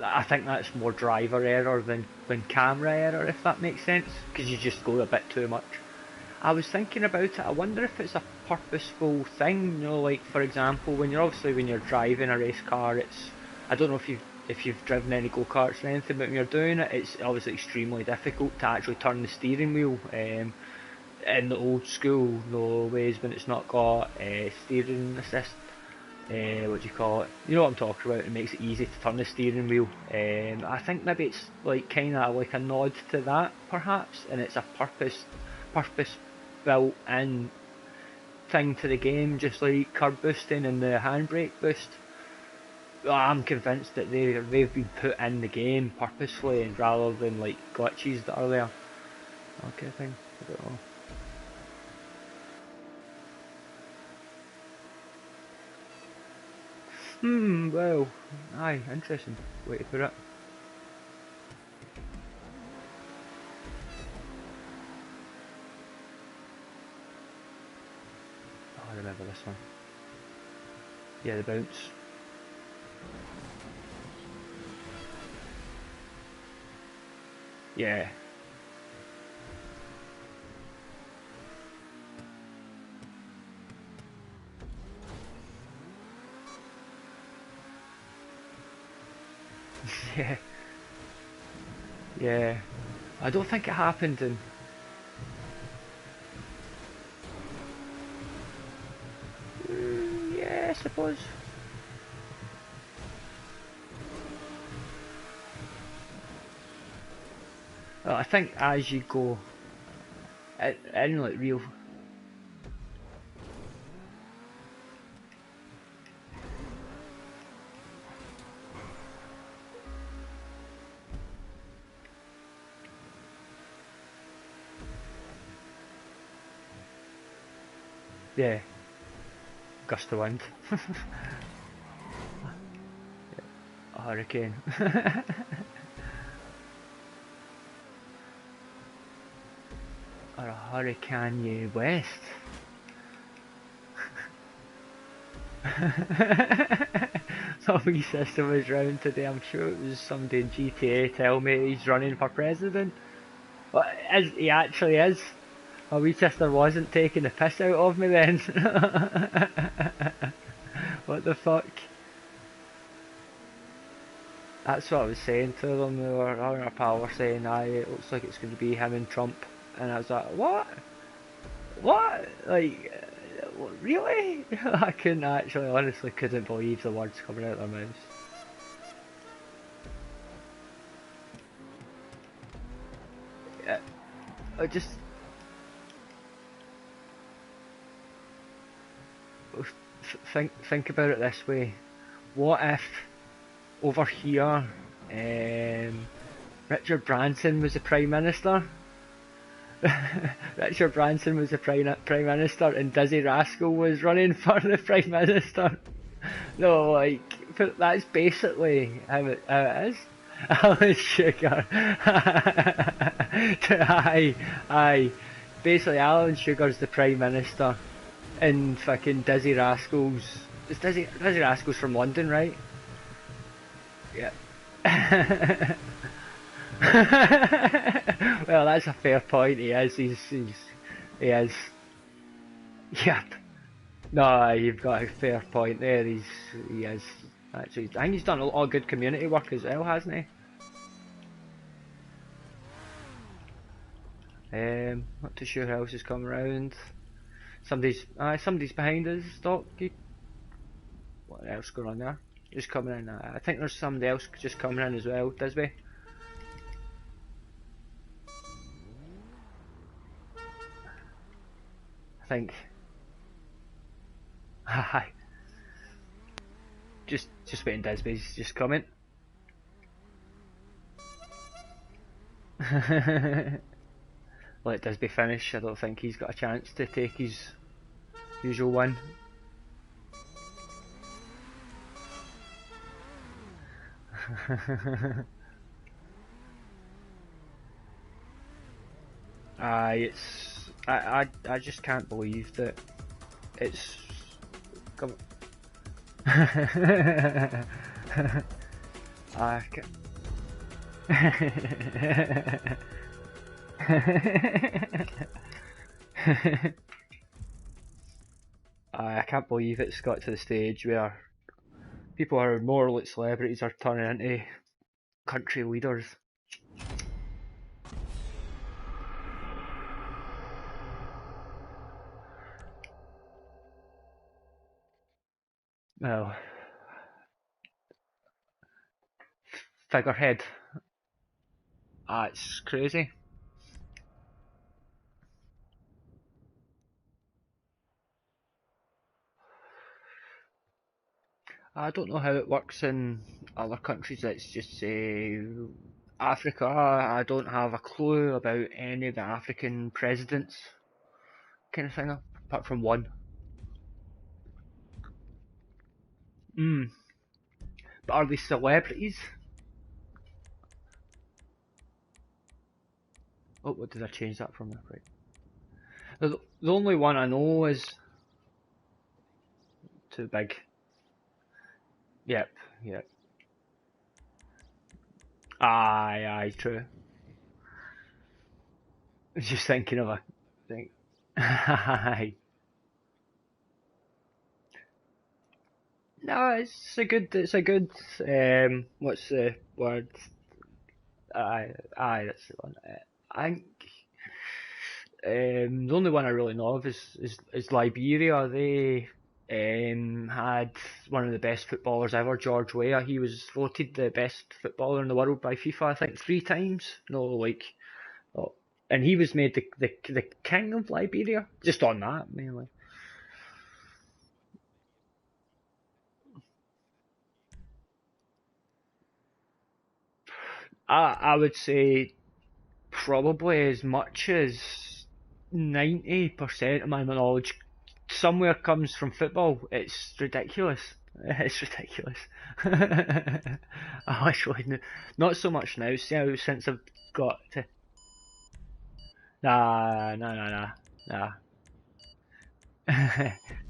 Speaker 1: I think that's more driver error than camera error, if that makes sense, because you just go a bit too much. I was thinking about it. I wonder if it's a purposeful thing. You know, like for example, when you're driving a race car, it's I don't know if you've driven any go karts or anything, but when you're doing it, it's obviously extremely difficult to actually turn the steering wheel. In the old school, no ways when it's not got steering assist. What do you call it? You know what I'm talking about. It makes it easy to turn the steering wheel. I think maybe it's like kind of like a nod to that, perhaps, and it's a purpose built in thing to the game, just like curb boosting and the handbrake boost. I'm convinced that they've been put in the game purposefully rather than like glitches that are there. Okay, thing. I don't know. Well, aye, interesting way to put it. Oh, I remember this one. Yeah, the bounce. Yeah. Yeah. Yeah. I don't think it happened in... yeah, I suppose. Well, I think as you go... in like real... Yeah. Gust of wind. A hurricane. Or a hurricane west. My wee sister was round today. I'm sure it was somebody in GTA tell me he's running for president. But he actually is. My wee sister wasn't taking the piss out of me then. What the fuck? That's what I was saying to them. They were having a pal were saying, "Aye, it looks like it's going to be him and Trump," and I was like, "What? What? Like, really?" I couldn't actually, honestly, couldn't believe the words coming out of their mouths. Yeah, I just think about it this way. What if over here, Richard Branson was the Prime Minister? Richard Branson was the Prime Minister and Dizzy Rascal was running for the Prime Minister. No, like, that's basically how it is. Alan Sugar. Aye, aye. Basically, Alan Sugar's the Prime Minister and fucking Dizzy Rascals It's Dizzy Rascal's from London, right? Yeah. Well, that's a fair point. He is. He is. Yep. No, you've got a fair point there. He is. Actually, I think he's done a lot of good community work as well, hasn't he? Not too sure who else has come around. Somebody's behind us. Doc. What else going on there? Just coming in. I think there's somebody else just coming in as well. Disby. I think. Hi. Just waiting. Disby's just coming. Let Disby finish. I don't think he's got a chance to take his usual win. I just can't believe that it's come. I can't. I can't believe it's got to the stage where people who are more like celebrities are turning into country leaders. Well, figurehead. It's crazy. I don't know how it works in other countries. Let's just say Africa. I don't have a clue about any of the African presidents, kind of thing, apart from one. But are they celebrities? Oh, what did I change that from? Right. The only one I know is too big. Yep. Aye, true. I was just thinking of a thing. Aye. No, it's a good, what's the word? Aye, that's the one. I think, the only one I really know of is Liberia. They, had one of the best footballers ever, George Weah. He was voted the best footballer in the world by FIFA, I think, 3 times. No, like, oh, and he was made the king of Liberia, just on that, mainly. I would say probably as much as 90% of my knowledge somewhere comes from football. It's ridiculous. It's ridiculous. I literally, not so much now, since I've got to. Nah.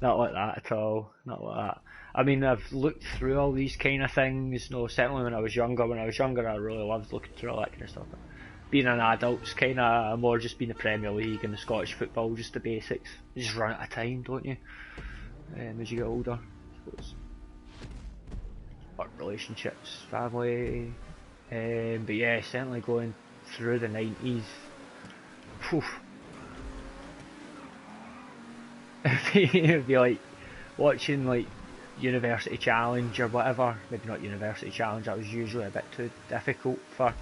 Speaker 1: Not like that at all. Not like that. I mean, I've looked through all these kind of things. No, certainly when I was younger. When I was younger, I really loved looking through all that kind of stuff. Being an adult's kind of more just being the Premier League and the Scottish football, just the basics. You just run out of time, don't you? As you get older, I suppose. Work relationships, family. But yeah, certainly going through the 90s. Phew. It'd be like watching like University Challenge or whatever. Maybe not University Challenge. That was usually a bit too difficult for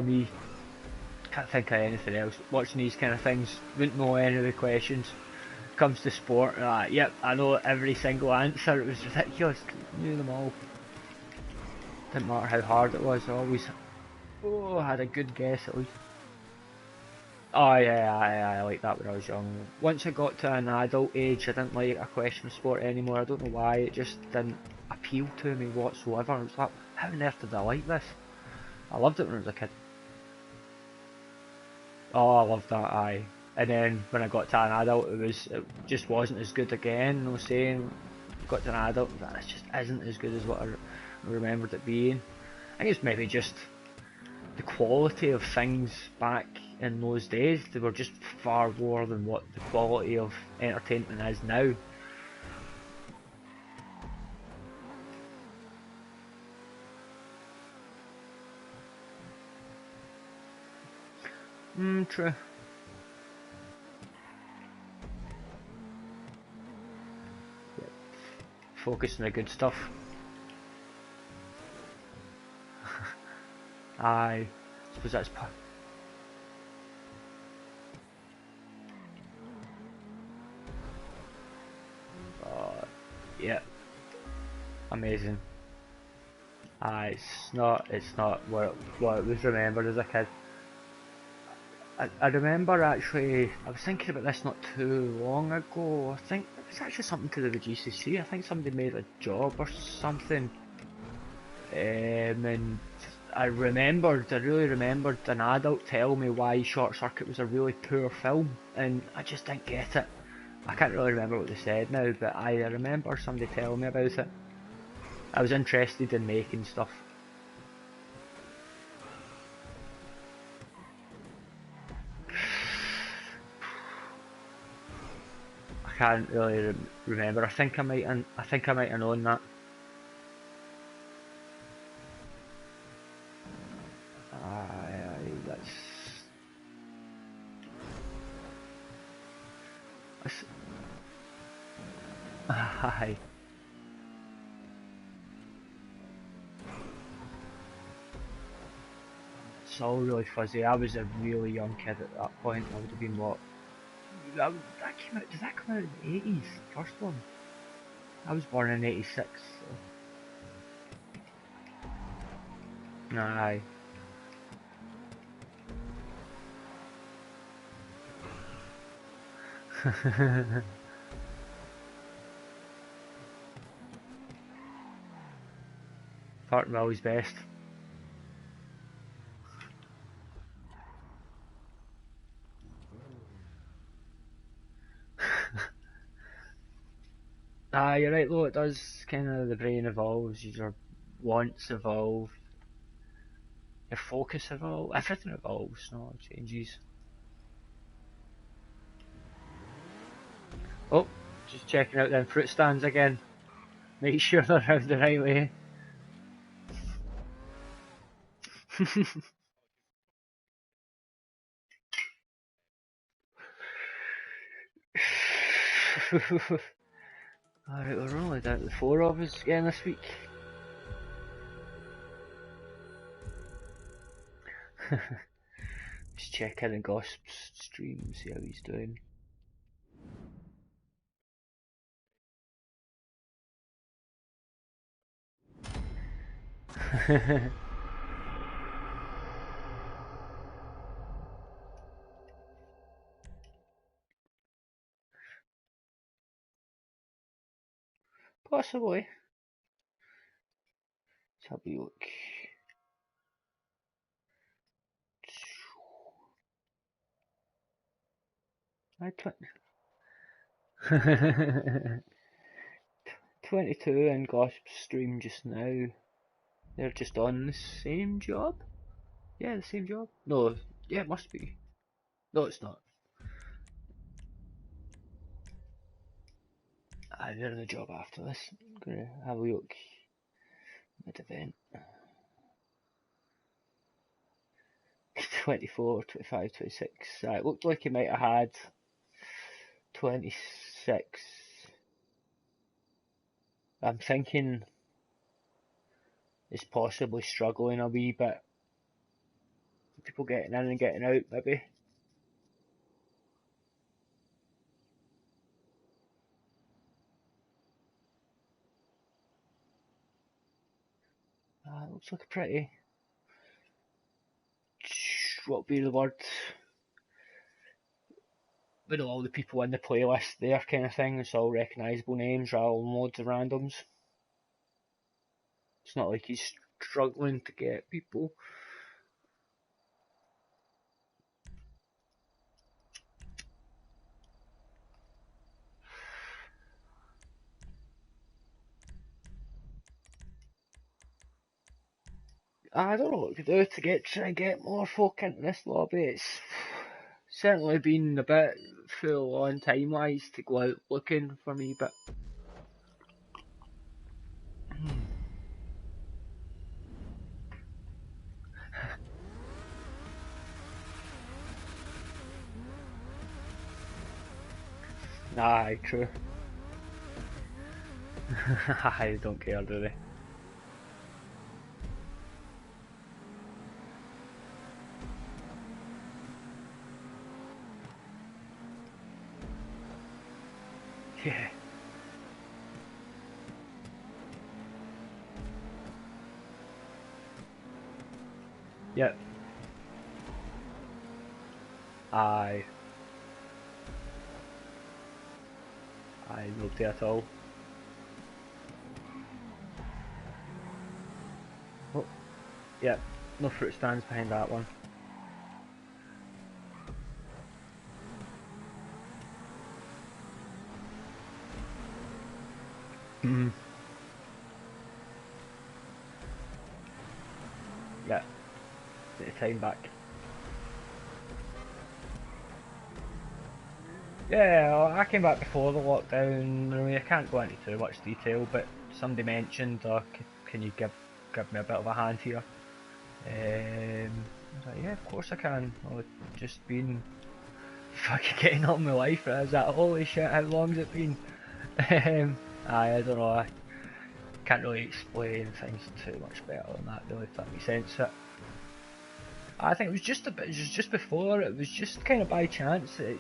Speaker 1: me. Can't think of anything else. Watching these kind of things, wouldn't know any of the questions. Comes to sport, yep, I know every single answer. It was ridiculous. Knew them all. Didn't matter how hard it was. I always, had a good guess at least. Oh yeah, I like that when I was young. Once I got to an adult age, I didn't like a question of sport anymore. I don't know why, it just didn't appeal to me whatsoever. It was like, how on earth did I like this? I loved it when I was a kid. Oh, I loved that, aye. And then when I got to an adult, it just wasn't as good again. No saying, got to an adult, it just isn't as good as what I remembered it being. I think it's maybe just the quality of things back in those days. They were just far more than what the quality of entertainment is now. True. Yep. Focus on the good stuff. I suppose that's yeah, amazing. It's not what it was remembered as a kid. I remember actually, I was thinking about this not too long ago. I think it was actually something to do with GCC. I think somebody made a job or something, and I really remembered an adult telling me why Short Circuit was a really poor film, and I just didn't get it. I can't really remember what they said now, but I remember somebody telling me about it. I was interested in making stuff. I can't really remember. I think I might have known that. Aye. It's all really fuzzy. I was a really young kid at that point. I would have been what? That came out. Did that come out in the 80s? First one. I was born in '86. So. Aye. Parton always best. You're right though, it does kind of, the brain evolves, your wants evolve, your focus evolves, everything evolves, no, it changes. Oh, just checking out them fruit stands again. Make sure they're out the right way. Alright, we're only down to the 4 of us again this week. Just check in Gossip's stream, see how he's doing. Possibly. Let's have a look. I 22 and Gossip's stream just now. They're just on the same job? Yeah, the same job? No, yeah, it must be. No, it's not. They're in the job after this. I'm gonna have a look. Mid event. 24, 25, 26. It looked like he might have had 26. I'm thinking it's possibly struggling a wee bit. People getting in and getting out, maybe. It looks like a pretty. What would be the word? We know all the people in the playlist there, kind of thing. It's all recognisable names rather than loads of randoms. It's not like he's struggling to get people. I don't know what we could do to try and get more folk into this lobby. It's certainly been a bit full on time wise to go out looking for me, but aye, true. I don't care, do they? Yeah. Yep. Aye. Aye, no tea at all. Oh, yep. No fruit stands behind that one. Mm. Yeah. Get the time back. Yeah, well, I came back before the lockdown. I mean, I can't go into too much detail, but somebody mentioned, can you give me a bit of a hand here? I was like, yeah, of course I can. I've just been fucking getting on with my life. I was like, holy shit, how long's it been? I don't know. I can't really explain things too much better than that, really, if that makes sense. I think it was just a bit, it was just before. It was just kind of by chance. It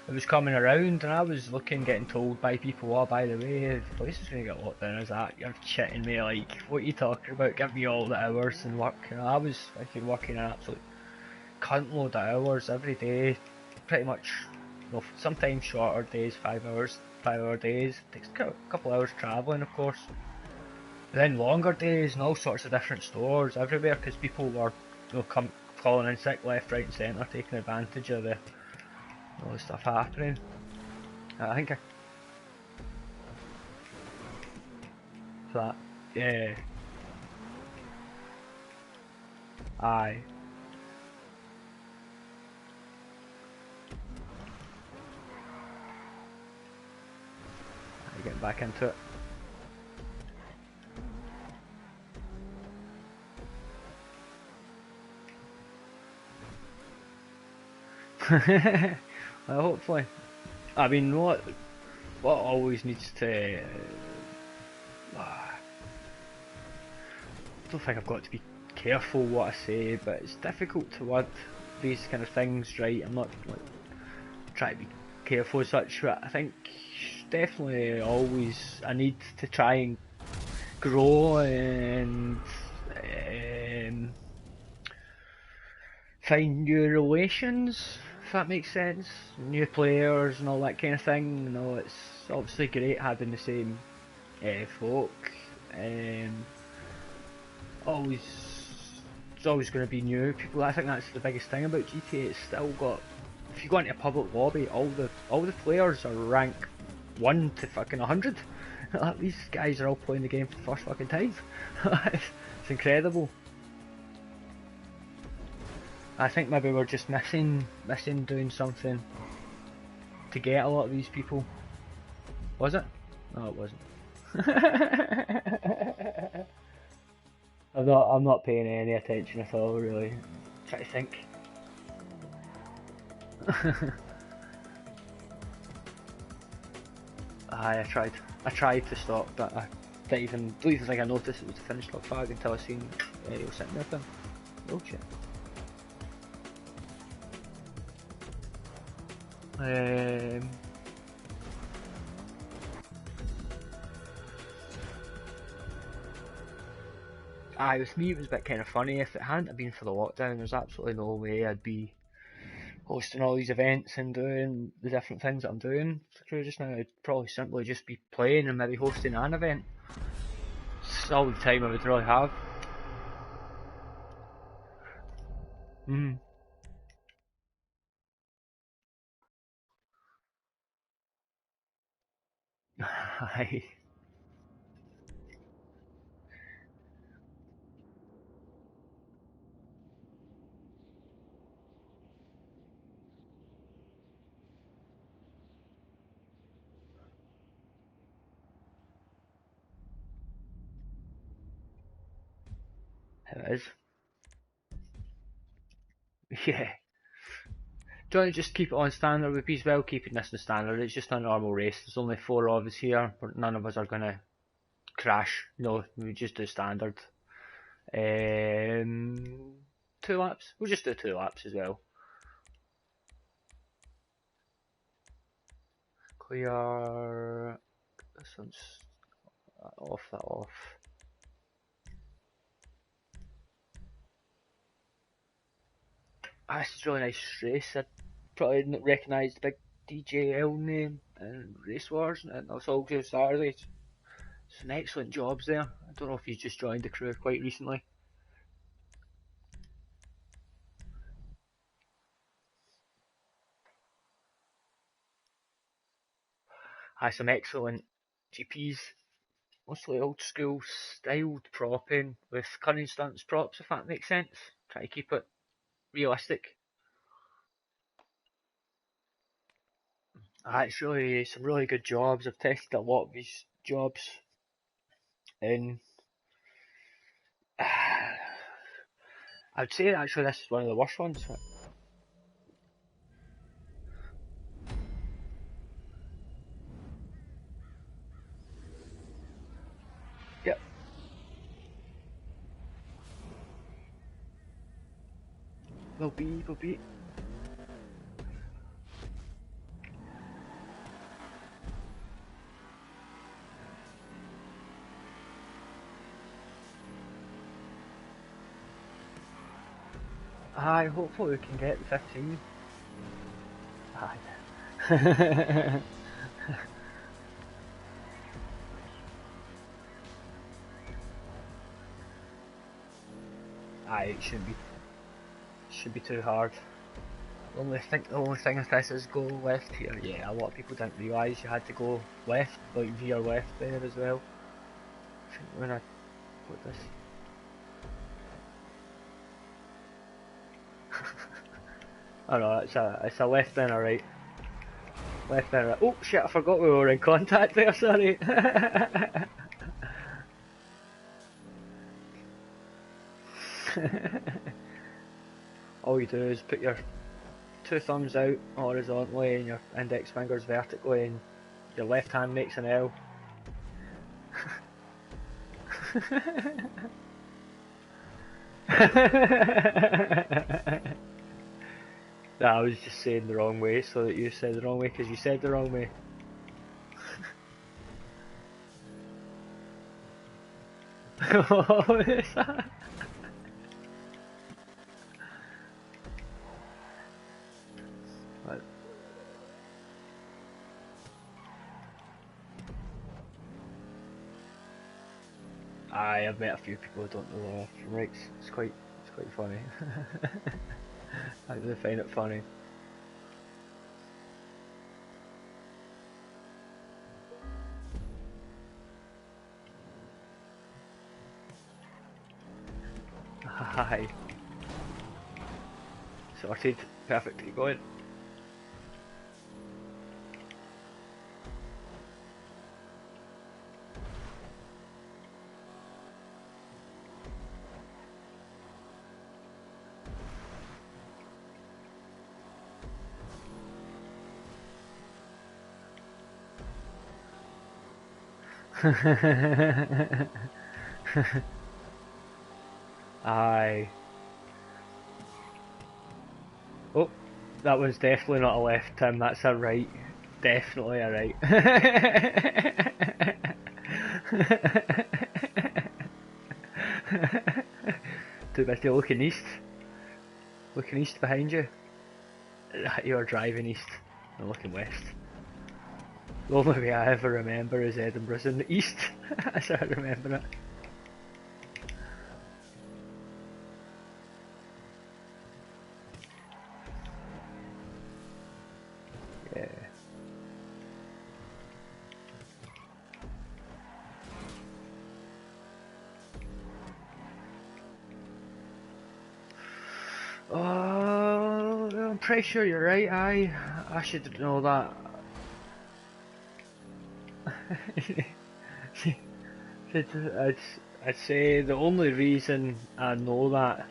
Speaker 1: was coming around, and I was getting told by people, oh, by the way, the place is going to get locked down. I was like, you're shitting me, like, what are you talking about? Give me all the hours and work. And I was fucking working an absolute cunt load of hours every day, pretty much, sometimes shorter days, 5 hours, 5 hour days. It takes a couple hours travelling, of course. But then longer days and all sorts of different stores everywhere, because people were, calling in sick left, right and centre, taking advantage of all the stuff happening. I think that, yeah, aye, getting back into it. Well, hopefully. I mean, what always needs to. I don't think I've got to be careful what I say, but it's difficult to word these kind of things right. I'm not like trying to be careful as such, but I think definitely always I need to try and grow and find new relations, if that makes sense, new players and all that kind of thing. It's obviously great having the same folk. Um, always, it's always going to be new people. I think that's the biggest thing about GTA. It's still got. If you go into a public lobby, all the players are rank 1 to fucking 100. These guys are all playing the game for the first fucking time. It's incredible. I think maybe we're just missing doing something to get a lot of these people. Was it? No, it wasn't. I'm not paying any attention at all, really. Try to think. I tried to stop, but I don't even think I noticed it was the finished log flag until I seen Ariel sitting there. Then, oh shit. Aye, with me it was a bit kind of funny. If it hadn't been for the lockdown, there's absolutely no way I'd be hosting all these events and doing the different things that I'm doing through just now. I'd probably simply just be playing and maybe hosting an event. It's all the time I would really have. Mm. Aye. It is. Yeah. Do you want to just keep it on standard? We'd be as well keeping this in standard. It's just a normal race. There's only 4 of us here, but none of us are going to crash. No, we just do standard. 2 laps. We'll just do 2 laps as well. Clear. This one's off, that off. This is a really nice race. I probably didn't recognise the big DJL name and Race Wars, and that's all good Saturday. Some excellent jobs there. I don't know if he's just joined the crew quite recently. Some excellent GPs, mostly old school styled propping with current stunts props, if that makes sense. Try to keep it realistic. It's really some really good jobs. I've tested a lot of these jobs, and I'd say actually this is one of the worst ones. Yep. Will be. Hopefully we can get the 15. It should be too hard. The only thing with this is go left here. Yeah, a lot of people didn't realise you had to go left, like veer left there as well. I think when I put this. Oh no, it's a left and a right. Left and a right. Oh shit, I forgot we were in contact there, sorry. All you do is put your 2 thumbs out horizontally and your index fingers vertically, and your left hand makes an L. I was just saying the wrong way so that you said the wrong way because you said the wrong way. What is that? What? I've met a few people who don't know the left from rights. It's quite funny. I do find it funny. Hi. Sorted. Perfectly going. Aye. Oh, that was definitely not a left, Tim. That's a right. Definitely a right. Too busy looking east. Looking east behind you. You're driving east. I'm looking west. The only way I ever remember is Edinburgh's in the east. That's how I remember it. Yeah. Oh, I'm pretty sure you're right. I should know that. I'd say the only reason I know that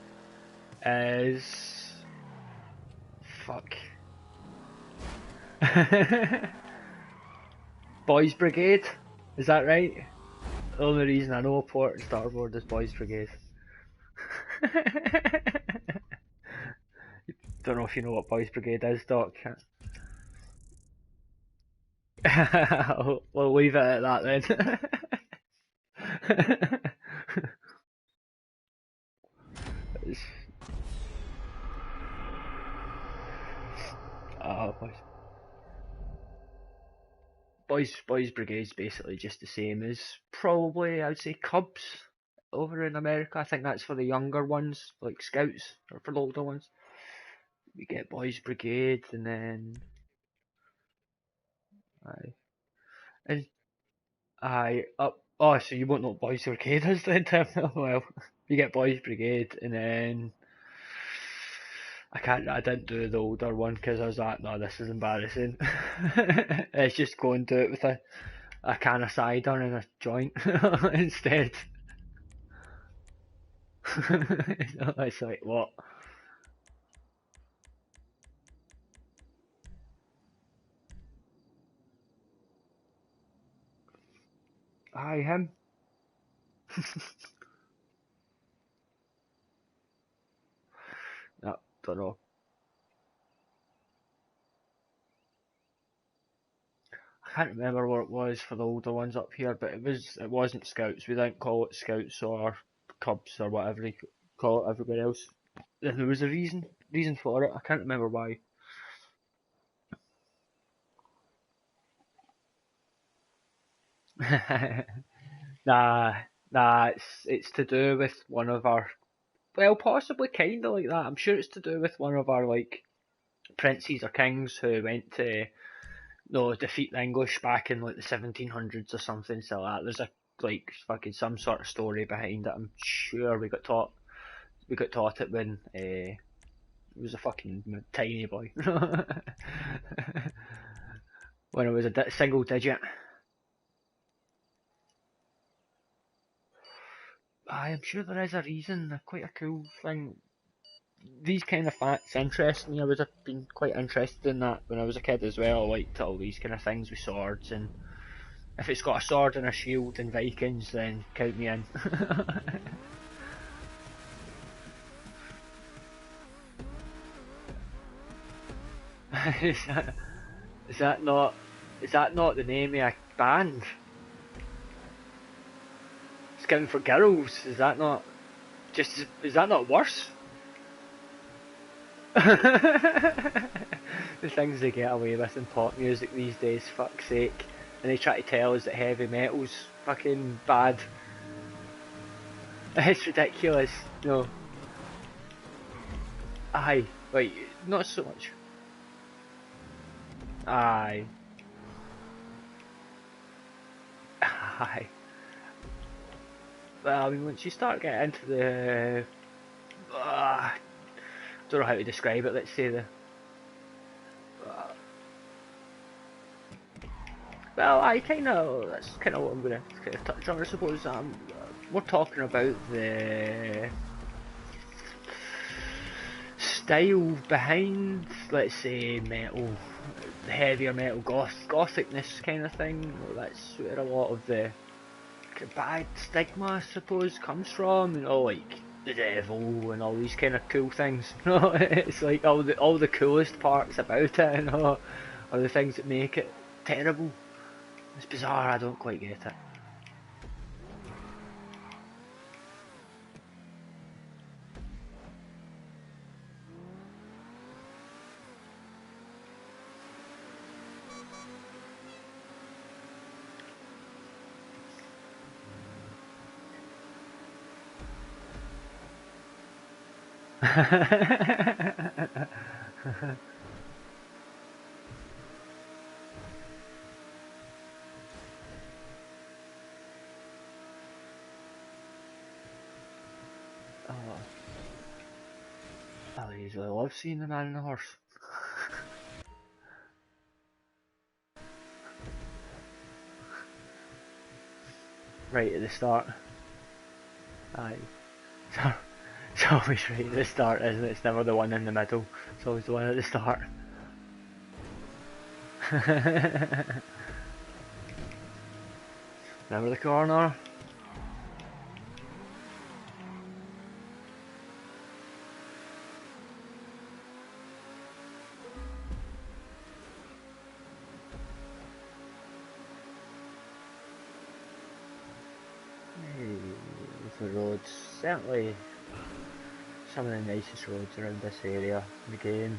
Speaker 1: is fuck. Boys Brigade, is that right? The only reason I know Port and Starboard is Boys Brigade. Don't know if you know what Boys Brigade is, Doc. We'll leave it at that then. Boys. Boys Brigade's basically just the same as probably I'd say Cubs over in America. I think that's for the younger ones, like Scouts, or for the older ones. We get Boys Brigade, and then aye, and aye up. Oh, so you won't know what Boys Brigade is then, Tim? Well, you get Boys Brigade, and then I can't. I didn't do the older one because I was like, no, this is embarrassing. It's just going to it with a can of cider and a joint instead. It's like what? Aye, him. No, don't know. I can't remember what it was for the older ones up here, but it wasn't Scouts. We didn't call it Scouts or Cubs or whatever you call it everywhere else. And there was a reason for it. I can't remember why. Nah, nah. It's to do with one of our. Well, possibly kind of like that. I'm sure it's to do with one of our like princes or kings who went to no defeat the English back in like the 1700s or something. So that there's a like fucking some sort of story behind it. I'm sure we got taught it when it was a fucking tiny boy. When it was a single digit. I'm sure there is a reason. Quite a cool thing. These kind of facts interest me. I would have been quite interested in that when I was a kid as well. I liked all these kind of things with swords, and if it's got a sword and a shield and Vikings, then count me in. is, that, is that not the name of a band? Scouting for Girls. Is that not is that not worse? The things they get away with in pop music these days, fuck's sake. And they try to tell us that heavy metal's fucking bad. It's ridiculous. No. Aye. Wait, not so much. Aye. Aye. Well, I mean, once you start getting into the... don't know how to describe it, let's say the... well, that's kind of what I'm going to touch on, I suppose. We're talking about the style behind, let's say, metal, the heavier metal, gothicness kind of thing. That's where a lot of the bad stigma, I suppose, comes from. You know, like the devil and all these kind of cool things. You know, it's like all the coolest parts about it, you know, are the things that make it terrible. It's bizarre. I don't quite get it. Oh, I usually love seeing the man and the horse. Right at the start. Aye. So, it's always right at the start, isn't it? It's never the one in the middle. It's always the one at the start. Remember the corner? Hey, the roads, certainly some of the nicest roads around this area in the game.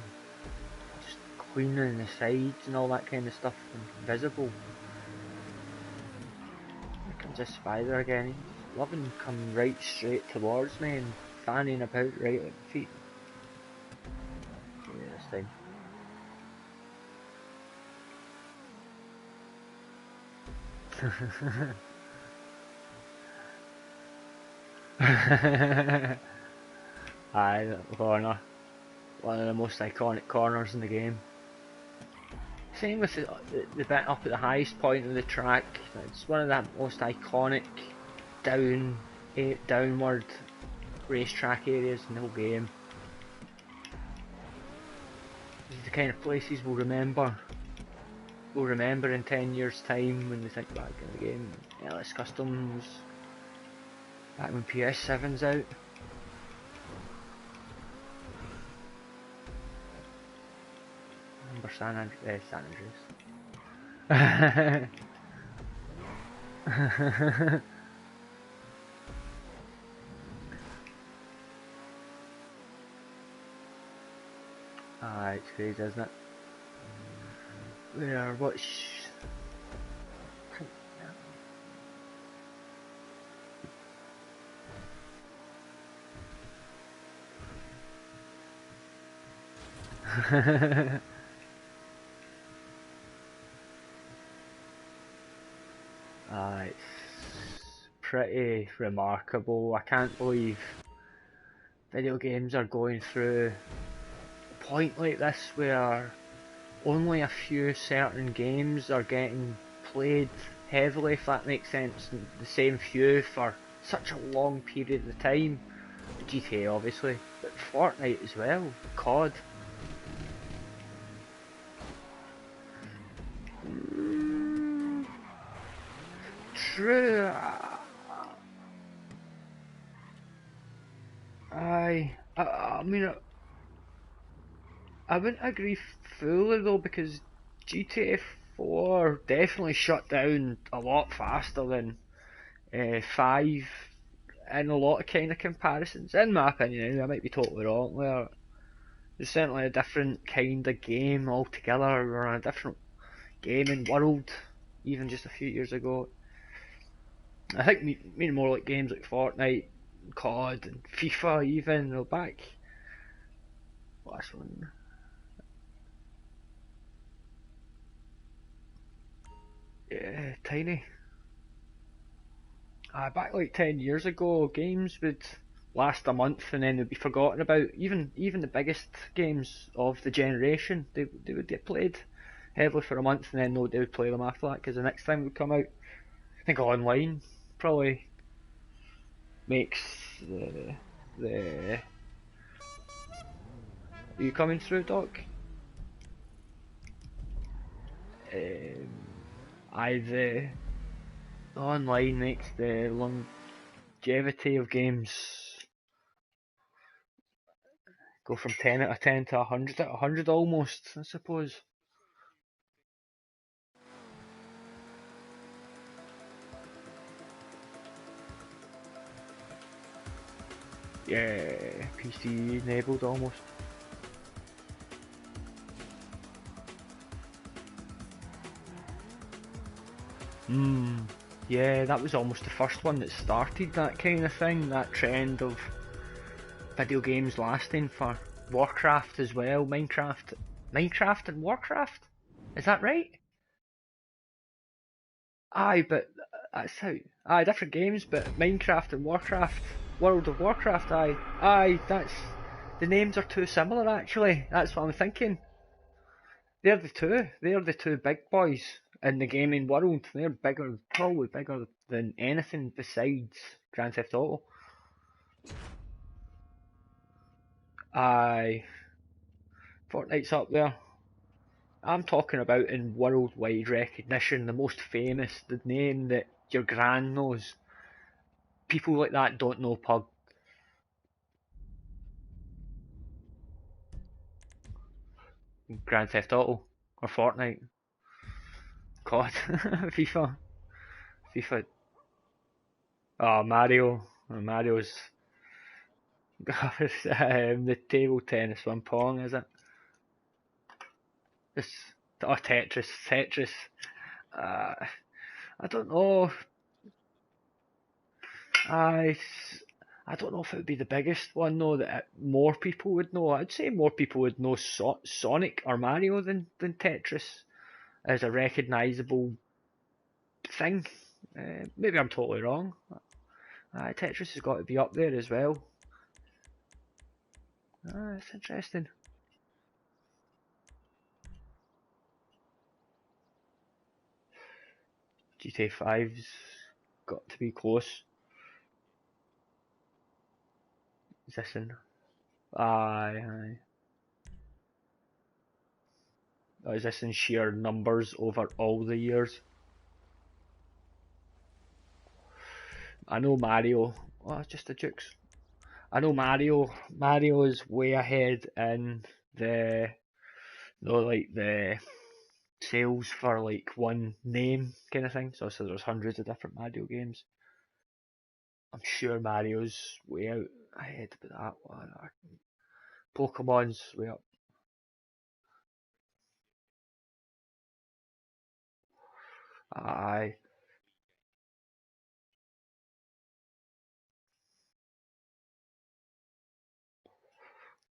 Speaker 1: Just cleaning the sides and all that kind of stuff and visible. Here comes this spider again. He's loving coming right straight towards me and fanning about right at my feet. Yeah, this time. Aye, that corner. One of the most iconic corners in the game. Same with the bit up at the highest point of the track. It's one of the most iconic downward racetrack areas in the whole game. These are the kind of places we'll remember. We'll remember in 10 years' time when we think back in the game. LS Customs, back when PS7's out. Remember San Andreas. Ah, it's crazy, isn't it? Where, what's... It's pretty remarkable. I can't believe video games are going through a point like this where only a few certain games are getting played heavily, if that makes sense, and the same few for such a long period of time. GTA obviously, but Fortnite as well, COD. True. I mean, I wouldn't agree fully though, because GTA 4 definitely shut down a lot faster than 5 in a lot of kind of comparisons. In my opinion, anyway, I might be totally wrong there. It's certainly a different kind of game altogether. We're in a different gaming world, even just a few years ago. I think meaning more like games like Fortnite, COD, and FIFA even. Back last one. Yeah, tiny. Back like 10 years ago, games would last a month and then they'd be forgotten about. Even the biggest games of the generation, they would get played heavily for a month and then nobody would play them after that because the next time would come out. I think online probably makes the. Are you coming through, Doc? The online makes the longevity of games go from 10 out of 10 to 100 out of 100 almost, I suppose. Yeah, PC enabled almost. Yeah, that was almost the first one that started that kind of thing, that trend of video games lasting for Warcraft as well, Minecraft and Warcraft? Is that right? Aye, but that's how. Aye, different games, but Minecraft and Warcraft, World of Warcraft. Aye, that's the names are too similar. Actually, that's what I'm thinking. They're the two. They're the two big boys in the gaming world. They're bigger, probably bigger than anything besides Grand Theft Auto. Aye, Fortnite's up there. I'm talking about in worldwide recognition, the most famous, the name that your gran knows. People like that don't know Pug. Grand Theft Auto or Fortnite. God, FIFA, FIFA. Oh, Mario. Mario's the table tennis one, Pong, is it? This oh, Tetris. Uh, I don't know. I I don't know if it would be the biggest one though that more people would know. I'd say more people would know Sonic or Mario than Tetris as a recognisable thing. Maybe I'm totally wrong. Tetris has got to be up there as well. It's interesting. GTA 5's got to be close. Is this in? Aye. Or is this in sheer numbers over all the years? I know Mario. Oh, it's just the Dukes. I know Mario is way ahead in the like the sales for like one name kind of thing. So there's hundreds of different Mario games. I'm sure Mario's way out ahead of that one. Pokemon's way up. Aye.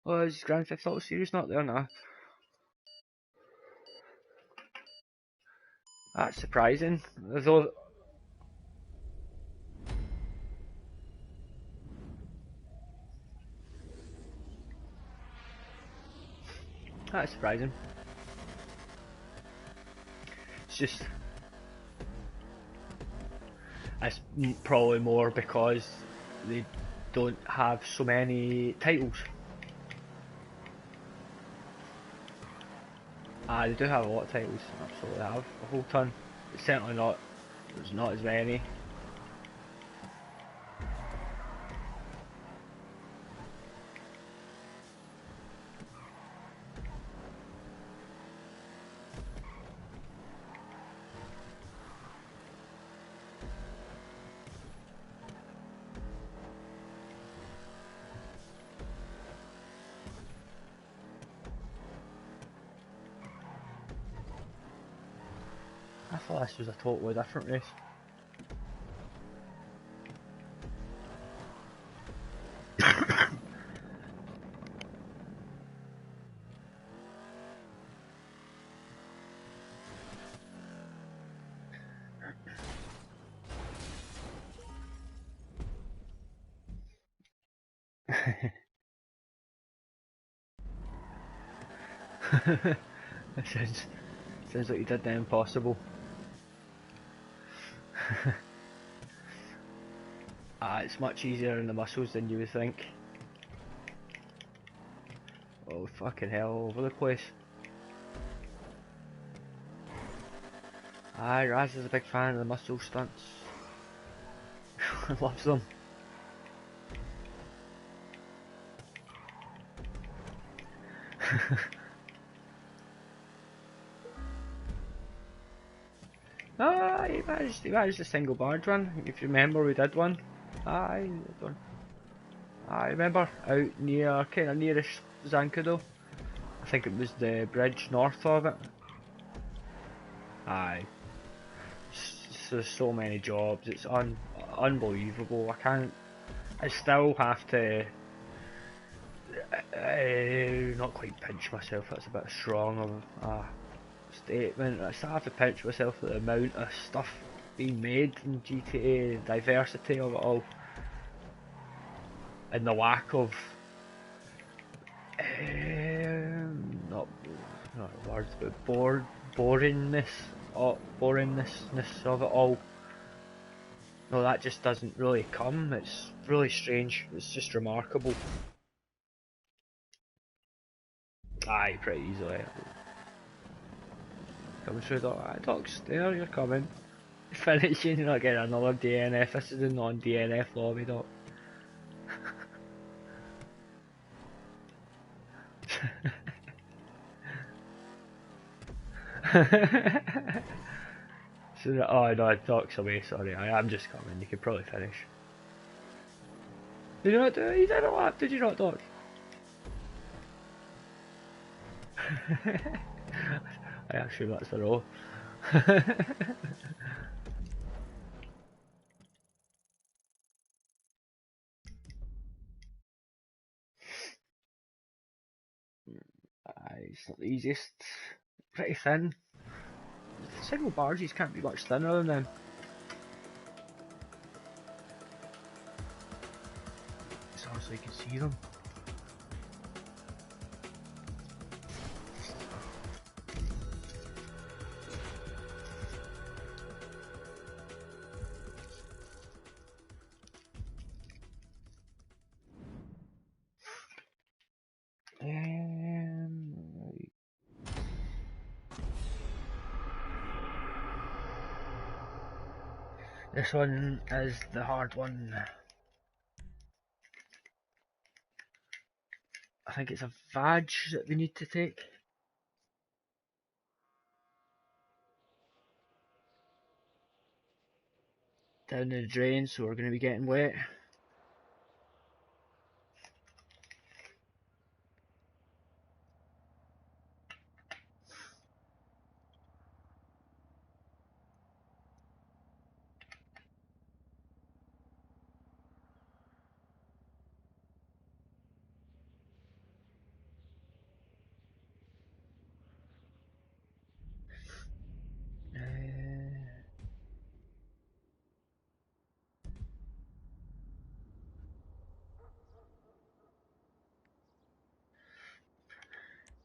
Speaker 1: Oh, is Grand Theft Auto series not there now? That's surprising. Though that's surprising. It's just it's probably more because they don't have so many titles. They do have a lot of titles. Absolutely have a whole ton. It's certainly not. There's not as many. I thought this was a totally different race. It sounds like you did the impossible. It's much easier in the muscles than you would think. Oh fucking hell, all over the place. Raz is a big fan of the muscle stunts. Loves them. He managed a single barge one. If you remember, we did one. I remember out near, kind of nearish Zancudo. I think it was the bridge north of it. Aye. There's so many jobs. It's unbelievable. I still have to. Not quite pinch myself. That's a bit strong of a statement. I still have to pinch myself at the amount of stuff being made in GTA, the diversity of it all, and the lack of not words, but boringness of it all. No, that just doesn't really come. It's really strange. It's just remarkable. Aye, pretty easily. Coming through the docks there, you're coming. Finishing, you're not getting another DNF. This is the non-DNF lobby, doc. So, oh no, doc's away, sorry. I'm just coming, you could probably finish. Did you not do it? You did a lap, did you not, doc? I actually, that's the row. It's not the easiest. Pretty thin. Single barges can't be much thinner than them. It's hard so you can see them. Right. This one is the hard one. I think it's a vag that we need to take. Down the drain, so we're going to be getting wet.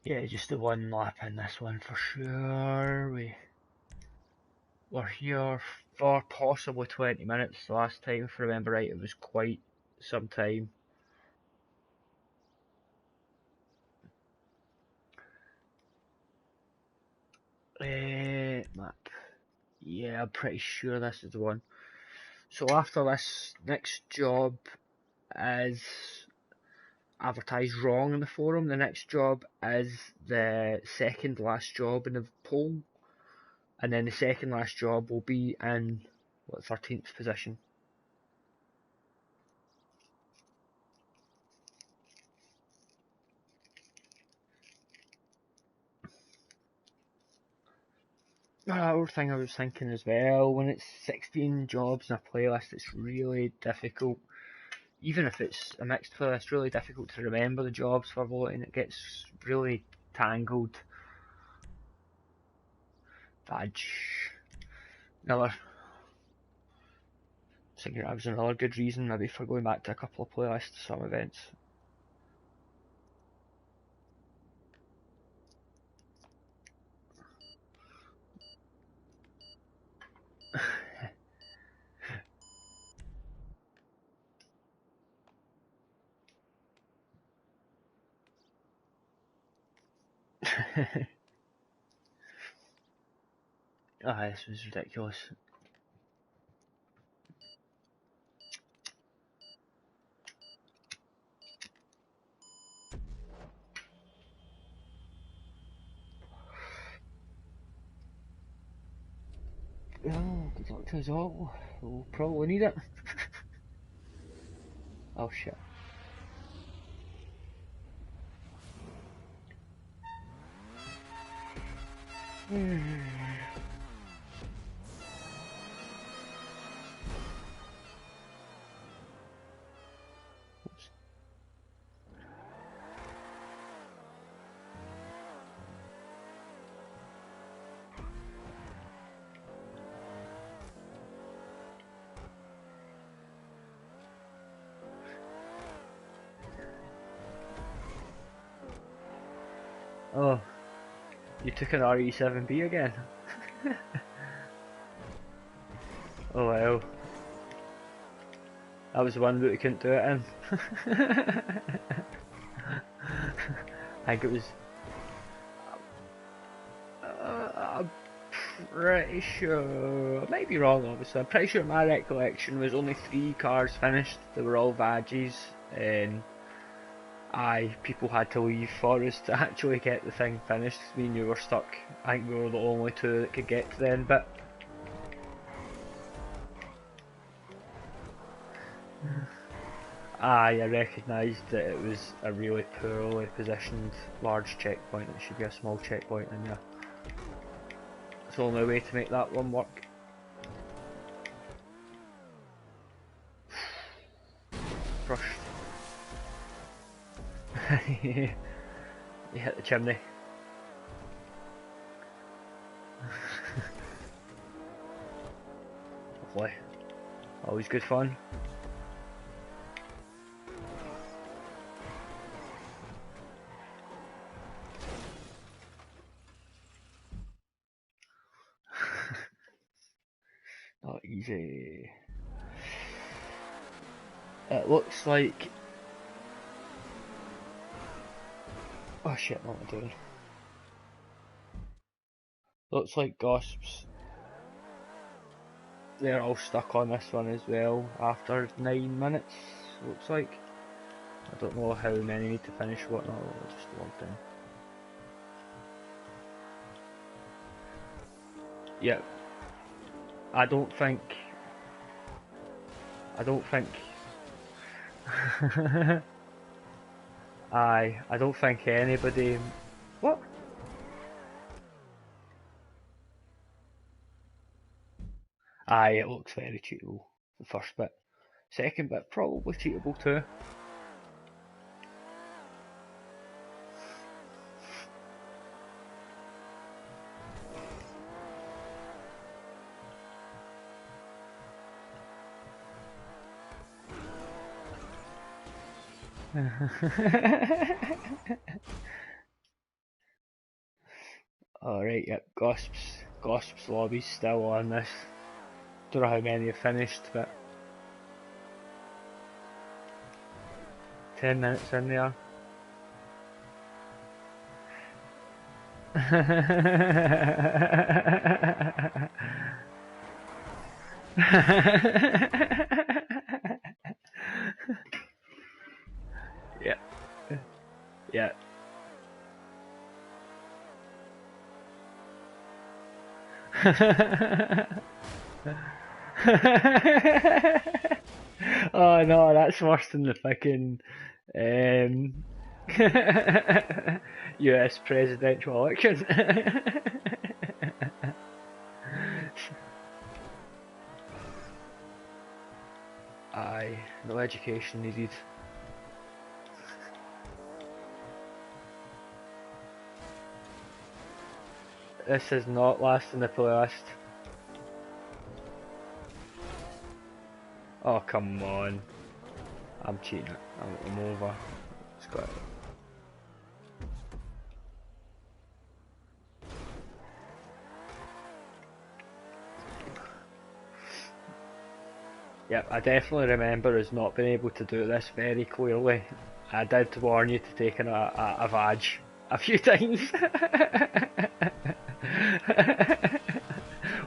Speaker 1: Yeah, just the one lap in this one for sure. We're here for possibly 20 minutes. The last time, if I remember right, it was quite some time. Map. Yeah, I'm pretty sure this is the one. So after this, next job is advertised wrong in the forum. The next job is the second last job in the poll, and then the second last job will be in 13th position. Another thing I was thinking as well, when it's 16 jobs in a playlist, it's really difficult. Even if it's a mixed playlist, it's really difficult to remember the jobs for voting. It gets really tangled. Badge. Another. I think that was another good reason maybe for going back to a couple of playlists, some events. This was ridiculous. Oh, good luck to us all. We'll probably need it. Oh shit. Oops. Oh, you took an RE7B again? Oh well. That was the one that we couldn't do it in. I think it was. I'm pretty sure. I might be wrong, obviously. I'm pretty sure my recollection was only 3 cars finished. They were all Vaggies, and people had to leave for us to actually get the thing finished. Me and you were stuck. I think we were the only 2 that could get to the end bit. I recognised that it was a really poorly positioned large checkpoint. It should be a small checkpoint in there. It's the only way to make that one work. Brushed. You hit the chimney. Lovely. Always good fun. Not easy. It looks like... Oh shit, what am I doing? Looks like Gosps. They're all stuck on this one as well after 9 minutes, looks like. I don't know how many need to finish whatnot, just a long time. Yep. I don't think I don't think anybody... What? It looks very cheatable, the first bit. Second bit, probably cheatable too. Alright, yep, Gosp's lobby's still on this. Don't know how many have finished, but 10 minutes in there. Yeah. Yeah. Oh no, that's worse than the fucking US presidential election. Aye, no education needed. This is not last in the playlist. Oh come on. I'm cheating. I'm over. It's got it. Yep, I definitely remember us not being able to do this very clearly. I did warn you to take a vag a few times.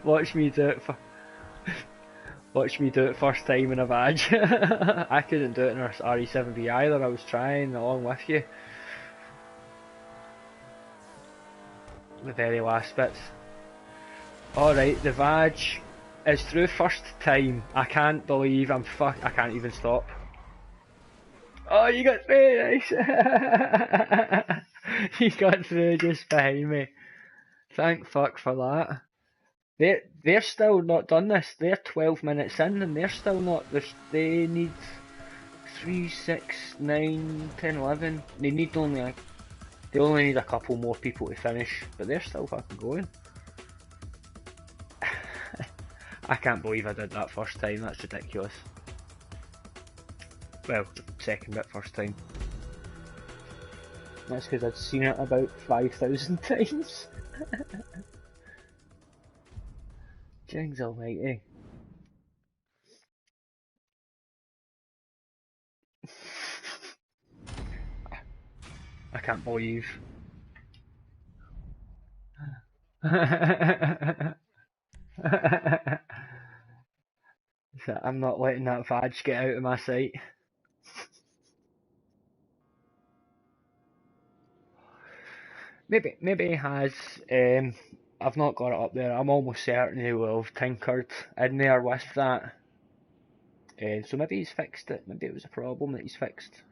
Speaker 1: Watch me do it first time in a vag. I couldn't do it in our RE7B either. I was trying along with you. The very last bits. Alright, the vag is through first time. I can't believe I can't even stop. Oh, you got through, nice. You got through just behind me. Thank fuck for that. They're still not done this. They're 12 minutes in and they're still not. They need 3, 6, 9, 10, 11. They only need a couple more people to finish, but they're still fucking going. I can't believe I did that first time. That's ridiculous. Well, second bit first time. That's because I'd seen it about 5,000 times. Jings almighty. I can't believe. So I'm not letting that Vag get out of my sight. Maybe he has. I've not got it up there. I'm almost certain he will have tinkered in there with that. So maybe he's fixed it. Maybe it was a problem that he's fixed.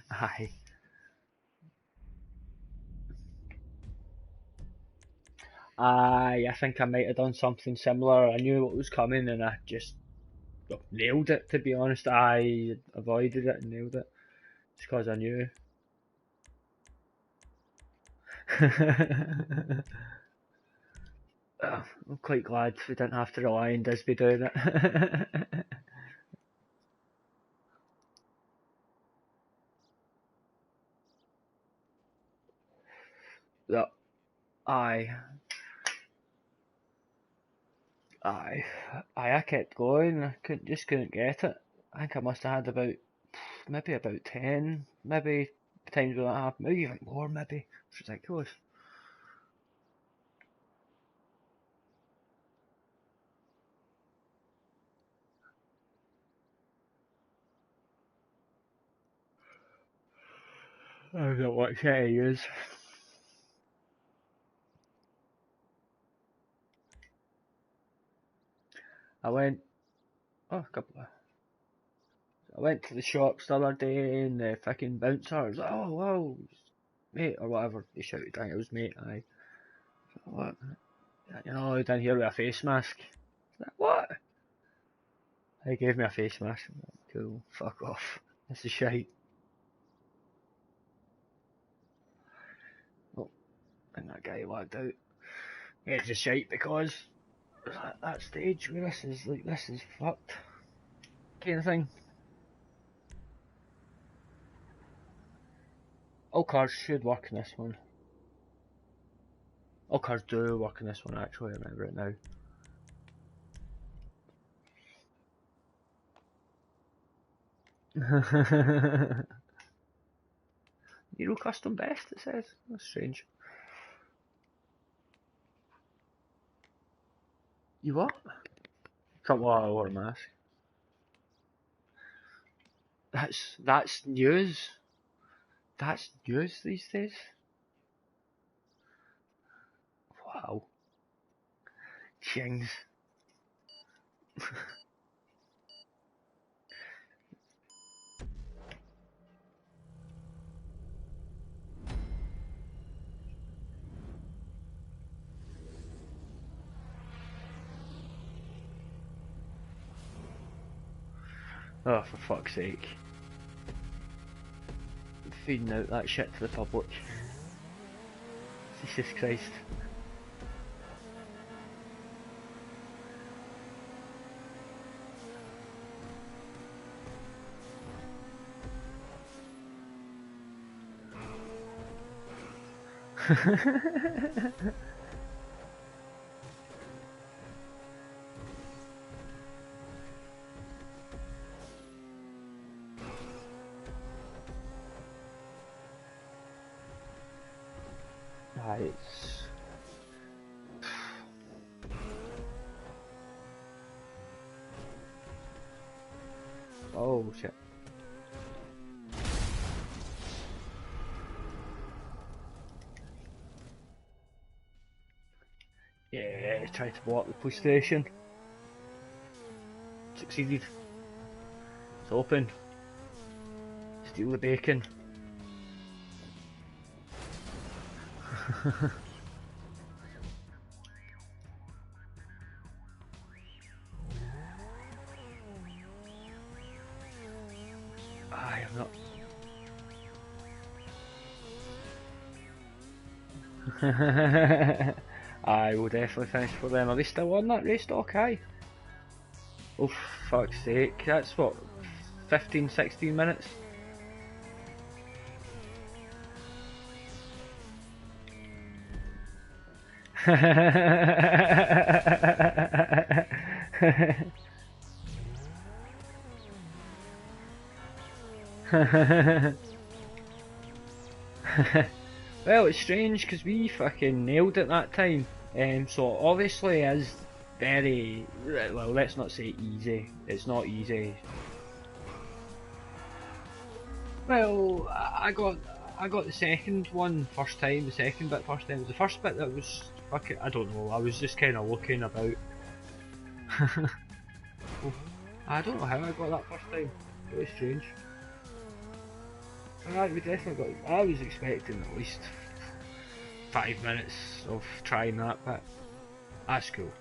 Speaker 1: Aye. I think I might have done something similar. I knew what was coming and I just nailed it, to be honest. I avoided it and nailed it. Just because I knew. I'm quite glad we didn't have to rely on Disby doing it. Yeah, aye, aye, I kept going. I just couldn't get it. I think I must have had maybe about 10, maybe times with that half, maybe even more, maybe. It's ridiculous. I don't know what set I use. I went, oh, a couple of, I went to the shops the other day and the fucking bouncer was like, oh, wow, mate, or whatever they shouted. I think it was mate, aye. What? You know, down here with a face mask. Like, what? He gave me a face mask. Like, cool, fuck off. This is shite. Oh, and that guy walked out. Yeah, it's just shite because at that stage where this is fucked kind of thing. All cars should work in this one. All cars do work in this one actually, I remember it now. Euro custom best it says. That's strange. You what? Come on, I wore a mask. That's news. That's news these days. Wow. Chings. Oh, for fuck's sake. Feeding out that shit to the public. Jesus Christ. Right. Oh shit. Yeah, tried to blow up the police station. Succeeded. It's open. Steal the bacon. I am not. I will definitely finish for them. Are they still on that race stock? Aye. Oh fuck's sake, that's what, 15, 16 minutes? Well, it's strange because we fucking nailed it that time. So obviously is very, well, let's not say easy. It's not easy. Well, I got the second one first time. The second bit first time. The first bit that was fucking, I don't know. I was just kind of looking about. I don't know how I got that first time. Very strange. We definitely got. I was expecting at least 5 minutes of trying that, but that's cool.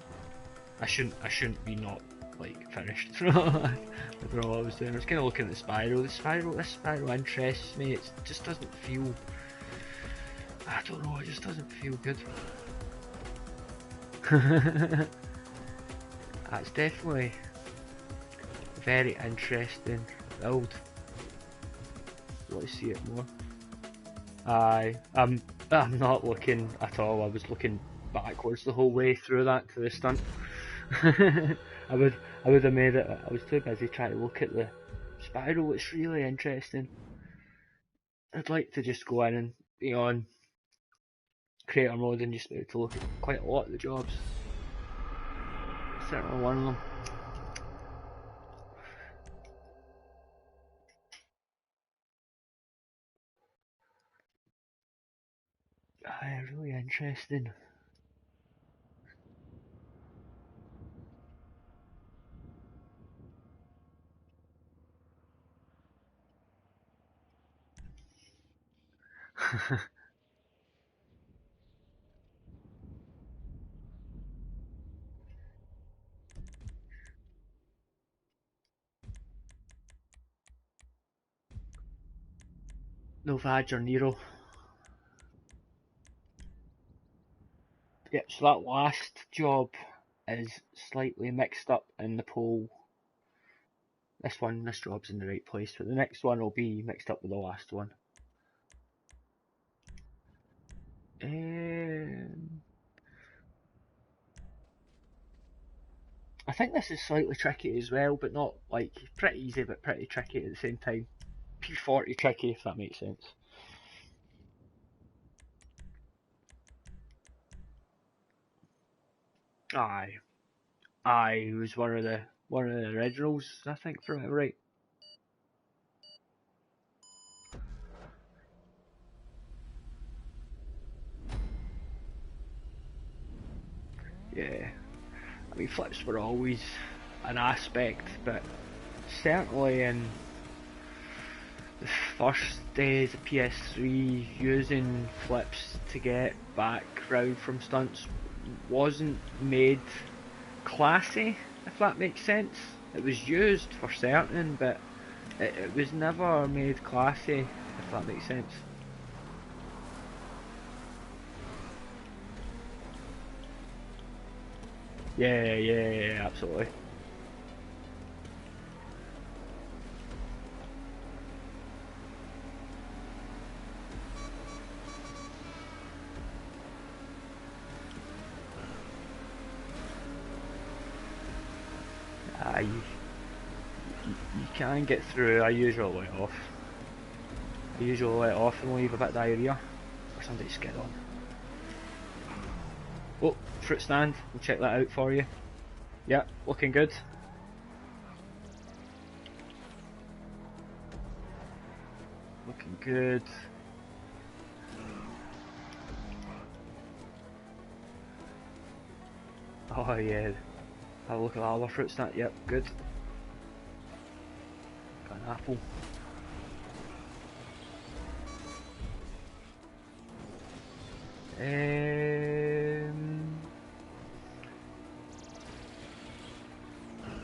Speaker 1: I shouldn't be not like finished with all I was doing. I was kind of looking at the spiral. This spiral interests me. It just doesn't feel. I don't know. It just doesn't feel good. That's definitely very interesting build. Want to see it more. I'm not looking at all. I was looking backwards the whole way through that to the stunt. I would have made it. I was too busy trying to look at the spiral. It's really interesting. I'd like to just go in and be on creator mode and just be able to look at quite a lot of the jobs. Certainly one of them. Really interesting. Novaj or Nero. Yep, so that last job is slightly mixed up in the poll. This job's in the right place, but the next one will be mixed up with the last one. I think this is slightly tricky as well, but not like pretty easy, but pretty tricky at the same time. P40 tricky, if that makes sense. Aye, it was one of the originals, I think, from it right. Yeah, I mean flips were always an aspect, but certainly in the first days of PS3, using flips to get background from stunts wasn't made classy, if that makes sense. It was used for certain, but it was never made classy, if that makes sense. Yeah, absolutely. You can get through. I usually let off. I usually let off and leave a bit of diarrhea for somebody to skid on. Oh, fruit stand. We'll check that out for you. Yep, looking good. Looking good. Oh yeah. Have a look at that other fruit stand. Yep, good. Got an apple. I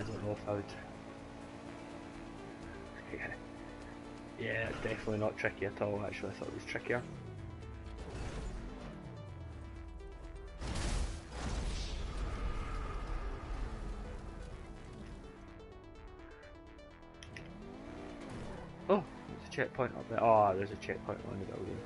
Speaker 1: don't know if I would. Yeah, it's definitely not tricky at all. Actually, I thought it was trickier. Oh, there's a checkpoint up there. Oh, there's a checkpoint on the building.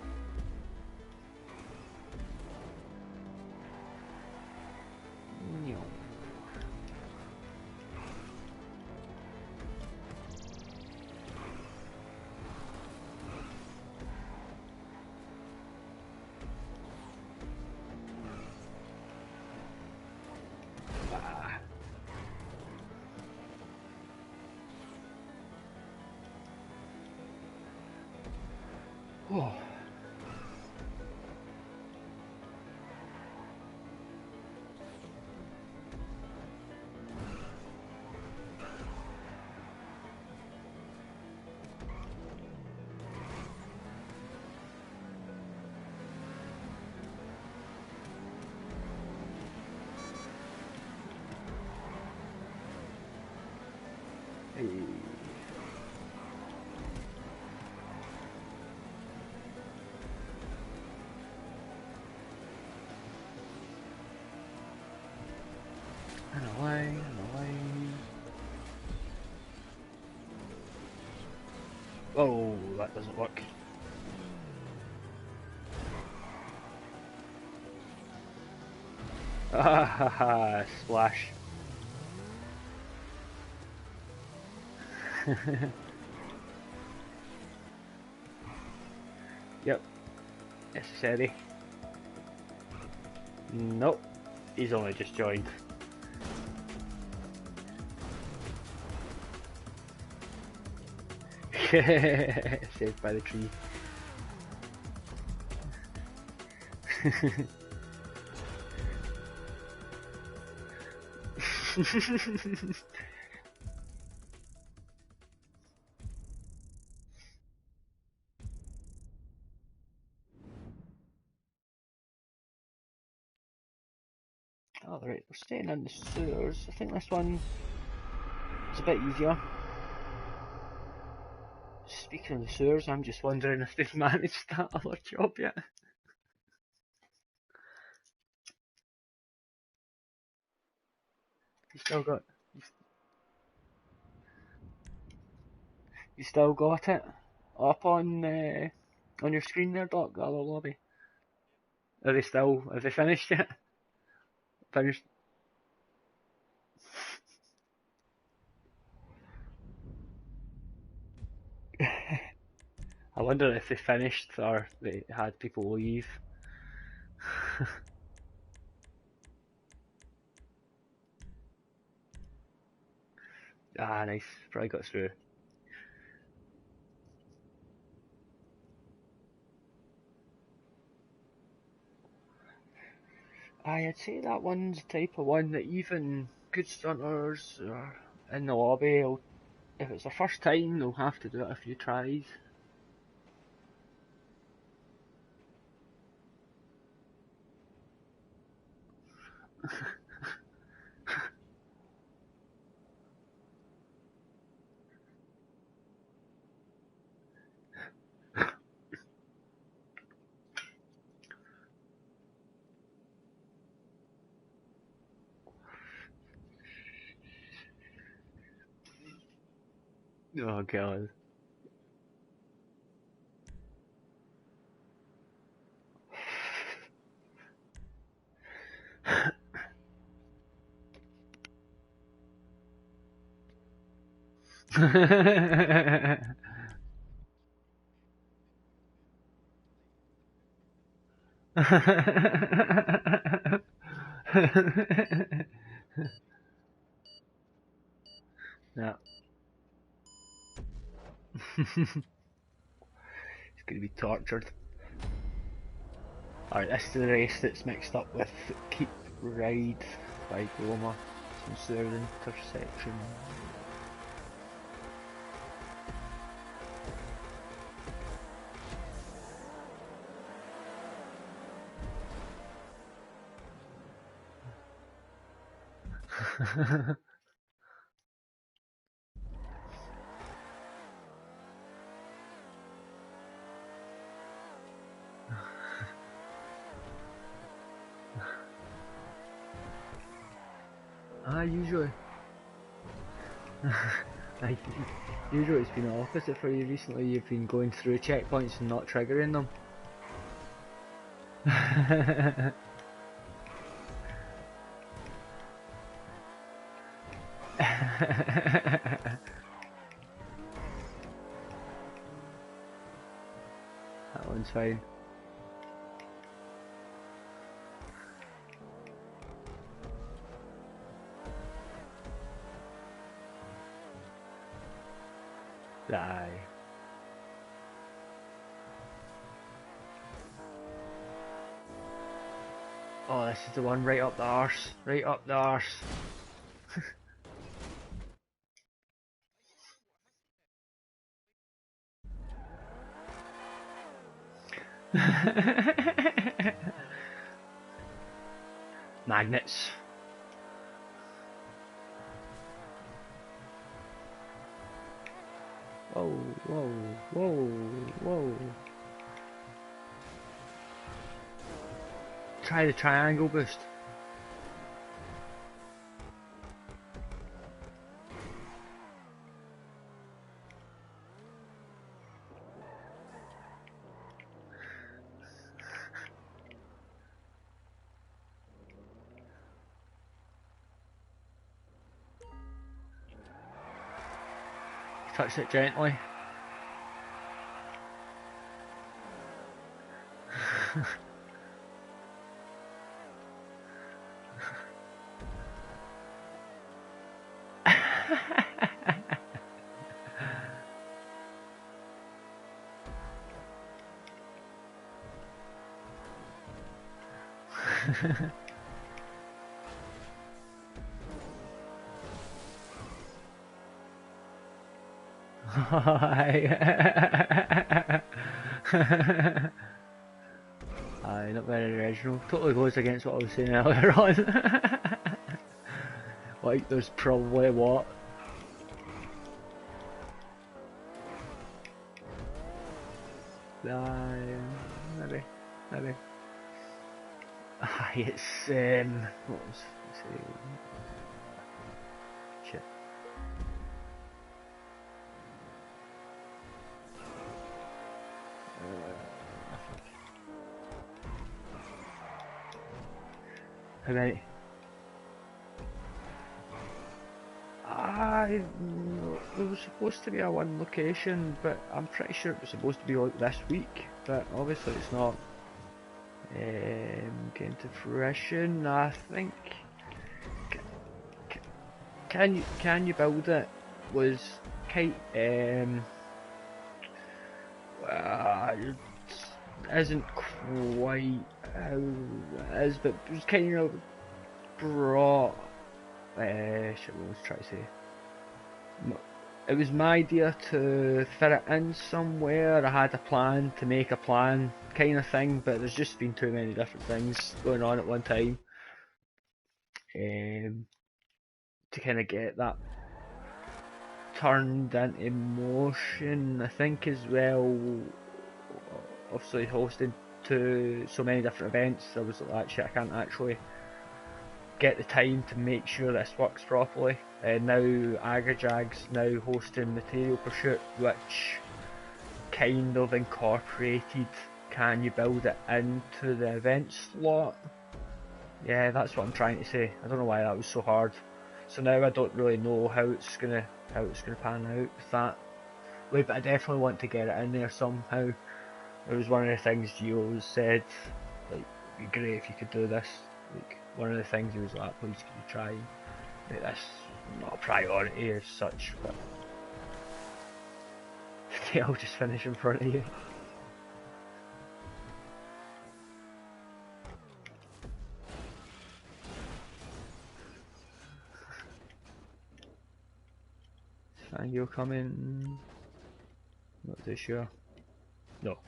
Speaker 1: Oh. Hey. And away, and away. Oh, that doesn't work. Ah ha ha, splash. Yep, necessary. Nope, he's only just joined. Saved by the tree. Alright, we're staying in the sewers. I think this one is a bit easier. Speaking of the sewers, I'm just wondering if they've managed that other job yet. You still got, you still got it up on your screen there, Doc. The other lobby. Are they still? Have they finished yet? Finished. I wonder if they finished or they had people leave. Ah, nice. Probably got through. I'd say that one's the type of one that even good stunters are in the lobby, if it's their first time, they'll have to do it a few tries. Oh god. Yeah. He's gonna be tortured. Alright, this is the race that's mixed up with Keep Ride by Goma. Since they're the intersection. Usually. Usually it's been the opposite for you recently. You've been going through checkpoints and not triggering them. That one's fine. Aye. Oh, this is the one right up the arse. Right up the arse. Magnets. Whoa, whoa, whoa, whoa. Try the triangle boost. Touch it gently. Aye, not very original. Totally goes against what I was saying earlier on. Like, there's probably what? Maybe. Aye, it's what was let's see. Shit. How many? There was supposed to be a one location, but I'm pretty sure it was supposed to be like this week, but obviously it's not getting to fruition. I think can you build it was quite isn't quite how it is, but it was kind of brought. Shit, what was I trying to say? It was my idea to fit it in somewhere. I had a plan to make a plan, kind of thing, but there's just been too many different things going on at one time to kind of get that turned into motion. I think as well, obviously hosting to so many different events, I was like, shit, I can't actually get the time to make sure this works properly. Now Agrajag's now hosting Material Pursuit, which kind of incorporated can you build it into the event slot. Yeah, that's what I'm trying to say. I don't know why that was so hard. So now I don't really know how it's gonna pan out with that. Wait, but I definitely want to get it in there somehow. It was one of the things Gio said, like, it'd be great if you could do this. Like, one of the things he was like, please can you try and make this not a priority as such, but I'll just finish in front of you. And you're coming, not too sure. No.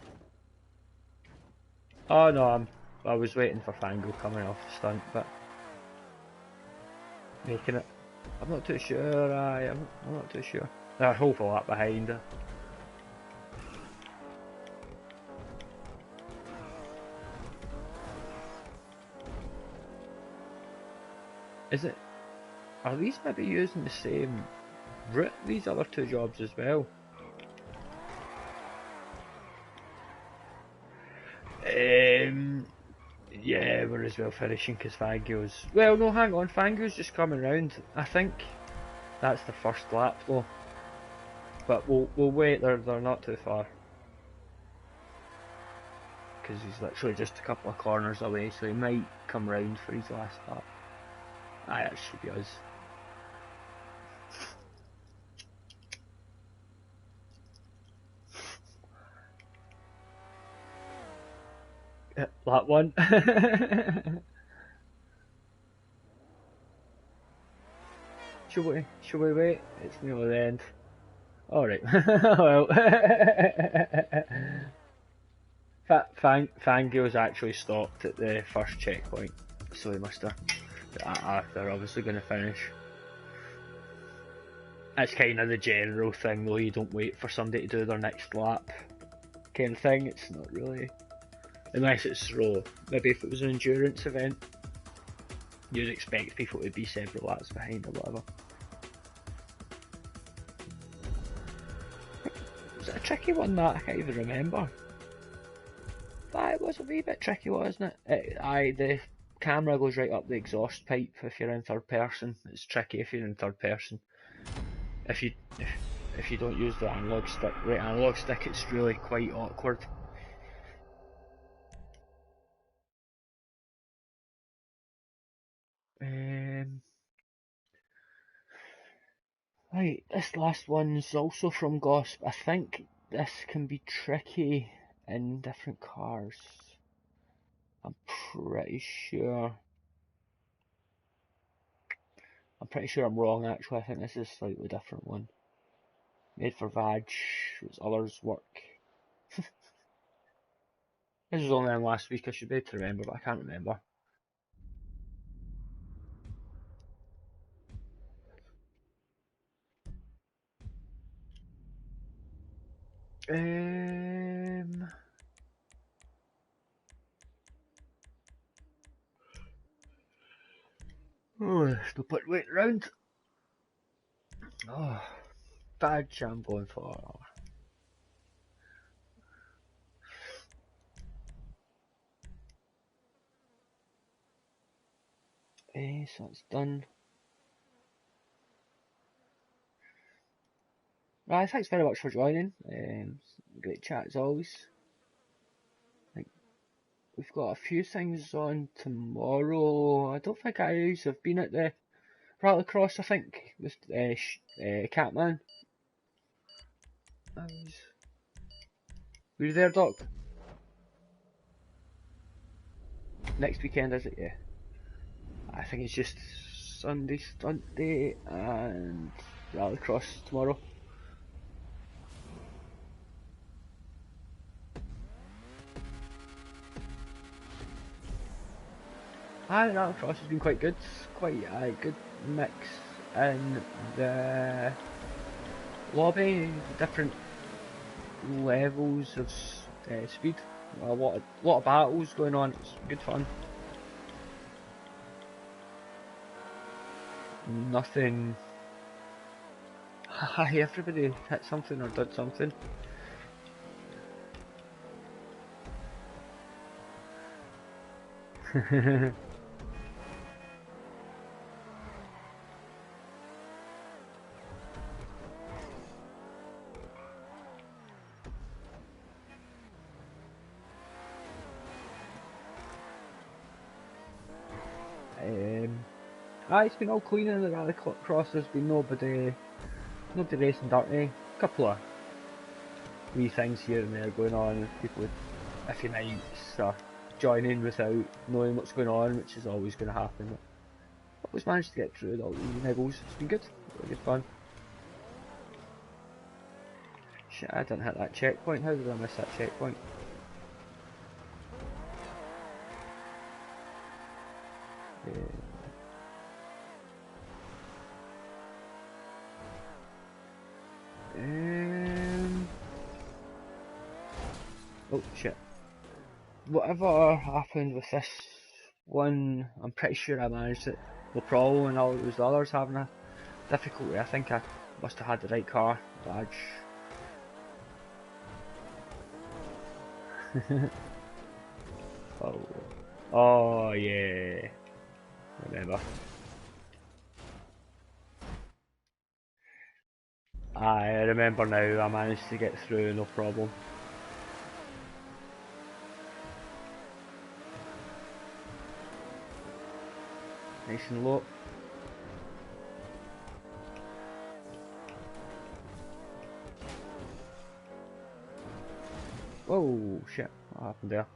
Speaker 1: Oh no, I was waiting for Fango coming off the stunt, but making it. I'm not too sure. I'm not too sure. They're a whole lot behind her. Is it? Are these maybe using the same route? These other two jobs as well. Yeah, we're as well finishing because Fango's. Well, no, hang on. Fango's just coming round. I think that's the first lap though. But we'll wait. They're not too far. Because he's literally just a couple of corners away, so he might come round for his last lap. Aye, that should be us. Lap one. Should we wait? It's nearly the end. Alright. Well. Fangio's actually stopped at the first checkpoint, so he must have. They're obviously going to finish. That's kind of the general thing though, you don't wait for somebody to do their next lap kind of thing, it's not really. Unless it's slow. Maybe if it was an endurance event, you'd expect people to be several laps behind or whatever. Was it a tricky one that? I can't even remember. It was a wee bit tricky, wasn't it? The camera goes right up the exhaust pipe if you're in third person. It's tricky if you're in third person. If you don't use the analog stick, right analog stick, it's really quite awkward. Right, this last one's also from Gosp. I think this can be tricky in different cars. I'm pretty sure I'm wrong actually. I think this is a slightly different one. Made for Vag, its others work. This was only in last week, I should be able to remember, but I can't remember. Oh, there's no point waiting around. Oh, badge I'm going for. So that's done. Right, thanks very much for joining. Great chat as always. We've got a few things on tomorrow. I don't think I have been at the Rallycross, I think, with Catman. Were you there, Doc? Next weekend, is it? Yeah. I think it's just Sunday stunt day and Rallycross tomorrow. Rallycross has been quite good. Quite a good mix in the lobby, different levels of speed. A lot of battles going on. It's good fun. Nothing. Everybody hit something or did something. It's been all clean in the Rallycross. There's been nobody racing dirty. A couple of wee things here and there going on with people with iffy nights joining without knowing what's going on, which is always going to happen. But always managed to get through all the niggles. It's been good. Really good fun. Shit, I didn't hit that checkpoint. How did I miss that checkpoint? Oh shit. Whatever happened with this one, I'm pretty sure I managed it. No problem, and all it was the others having a difficulty. I think I must have had the right car badge. Oh yeah. Remember. I remember now, I managed to get through, no problem. Nice and low. Whoa, shit, what happened there?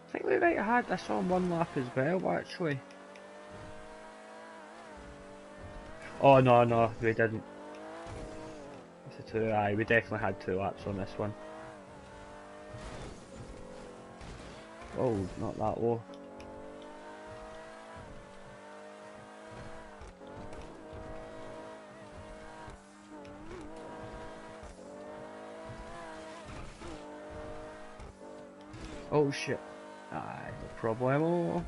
Speaker 1: I think think we might have had this on one lap as well, actually. Oh no, we didn't. It's a two, aye, we definitely had 2 laps on this one. Oh, not that low. Oh shit. Aye, no problemo.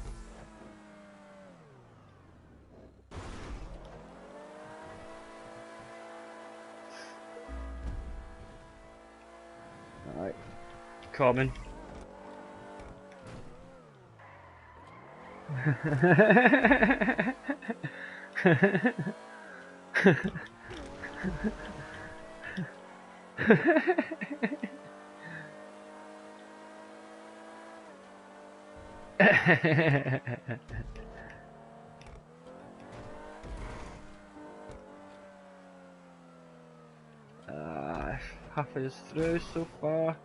Speaker 1: Alright. Coming. Half is through so far.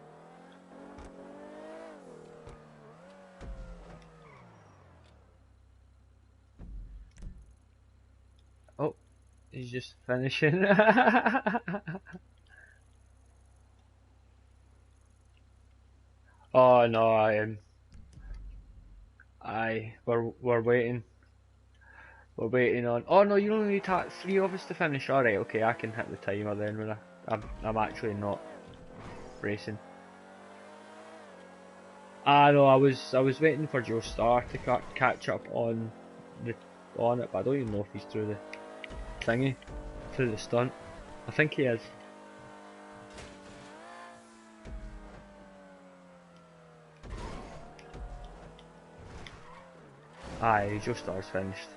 Speaker 1: Oh, he's just finishing. Oh no, I am. Aye, we're waiting. We're waiting on. Oh no, you only need 3 of us to finish. All right, okay, I can hit the timer then when I'm actually not racing. Ah no, I was waiting for Joe Starr to catch up on it, but I don't even know if he's through the thingy, through the stunt. I think he is. Aye, Joe Starr's finished.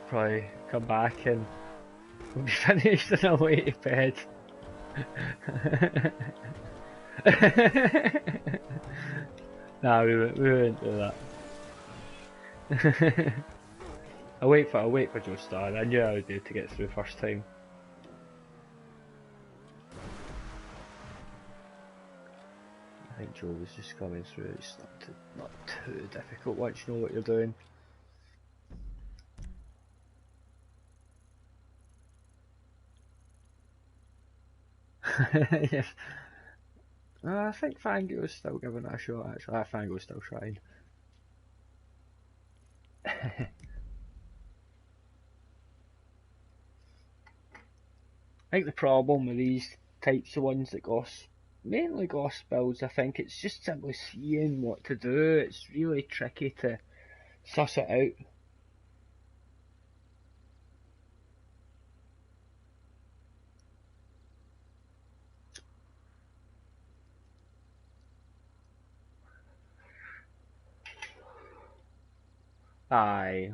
Speaker 1: Probably come back and we'll be finished in a way to bed. Nah, we won't do that. I'll wait for Joe Starr. I knew I would do to get through first time. I think Joe was just coming through. It's not too difficult once you know what you're doing. Yes. I think Fangio's still giving it a shot actually. Fangio's still trying. I think the problem with these types of ones that mainly Goss builds, I think it's just simply seeing what to do. It's really tricky to suss it out. Aye.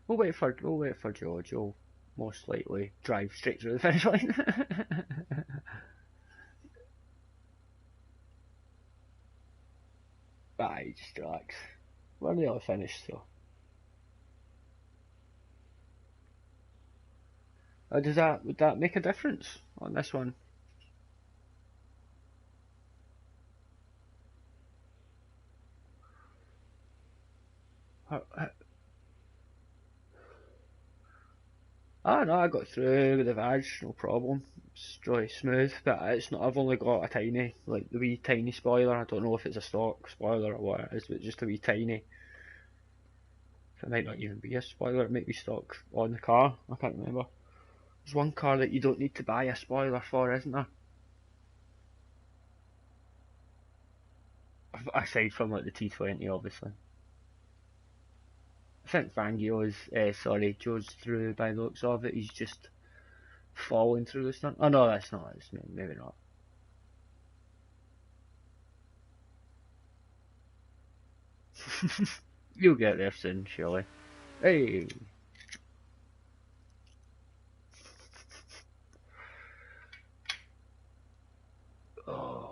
Speaker 1: We'll wait for Joe. Joe most likely drive straight through the finish line. Aye, just relax. We're nearly finished, so. Would that make a difference on this one? Ah no, I got through with the vag, no problem. It's really smooth, but it's not. I've only got a tiny, like the wee tiny spoiler. I don't know if it's a stock spoiler or what it is, but just a wee tiny. It might not even be a spoiler. It might be stock on the car. I can't remember. There's one car that you don't need to buy a spoiler for, isn't there? Aside from like the T20, obviously. I think Fangio's, Joe's through by the looks of it. He's just falling through the stunt. Oh no, that's not. It's maybe not. You'll get there soon, surely. Hey. Oh.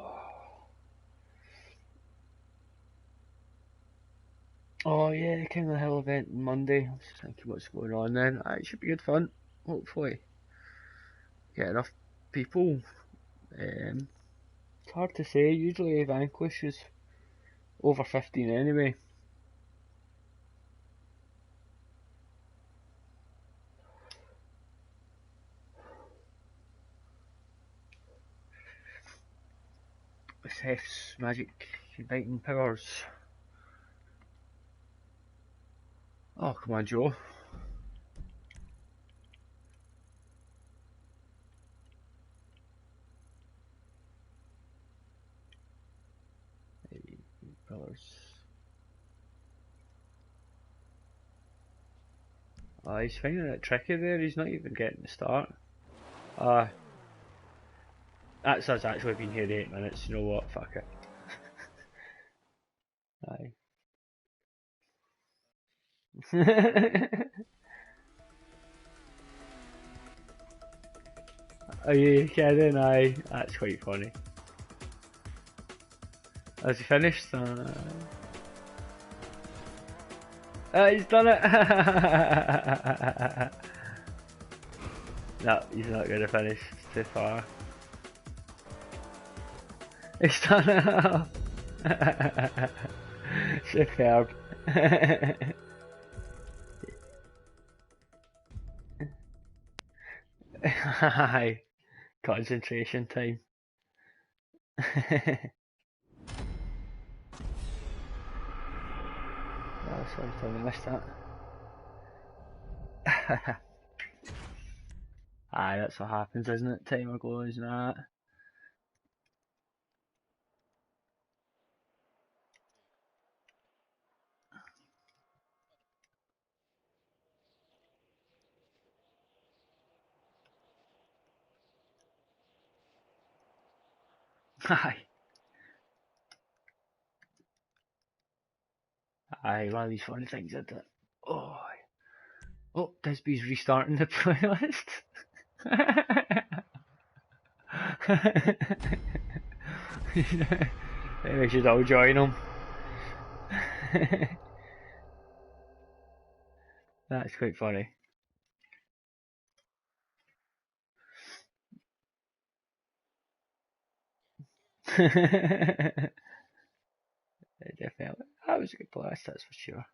Speaker 1: Oh yeah, King of the Hill event Monday. I was just thinking what's going on then. It should be good fun. Hopefully, get enough people. It's hard to say. Usually Vanquish is over 15 anyway. With Seth's magic uniting powers. Oh, come on, Joe. Powers. Oh, he's finding it tricky there. He's not even getting the start. That's us actually been here 8 minutes. You know what? Fuck it. Aye. Are you kidding? Aye. That's quite funny. Has he finished? He's done it! No, he's not going to finish. It's too far. He's done it! Superb. Aye. Concentration time. Oh, sorry, I missed that. Aye, that's what happens, isn't it? Timer goes and that. Aye. Aye, one of these funny things, isn't it? Oh, oh, Disby's restarting the playlist. Maybe we should all join him. That's quite funny. Definitely. That was a good blast, that's for sure.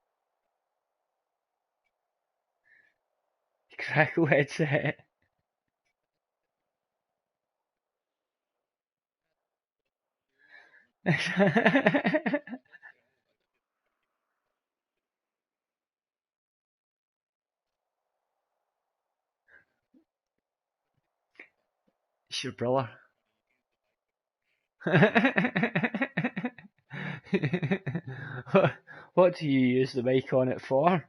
Speaker 1: Crackle headset. It's your brother. What do you use the mic on it for?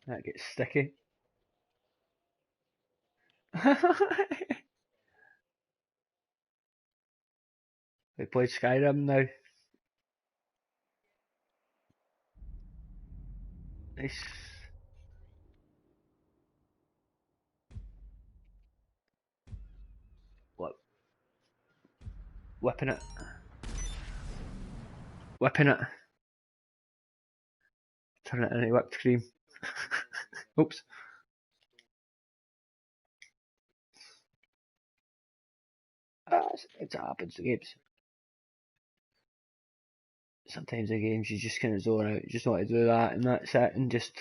Speaker 1: That gets sticky. We played Skyrim now. Nice. What? Whipping it. Whipping it. Turn it into whipped cream. Oops. It happens to games. Sometimes the games you just kind of zone out. You just want to do that and that's it, and just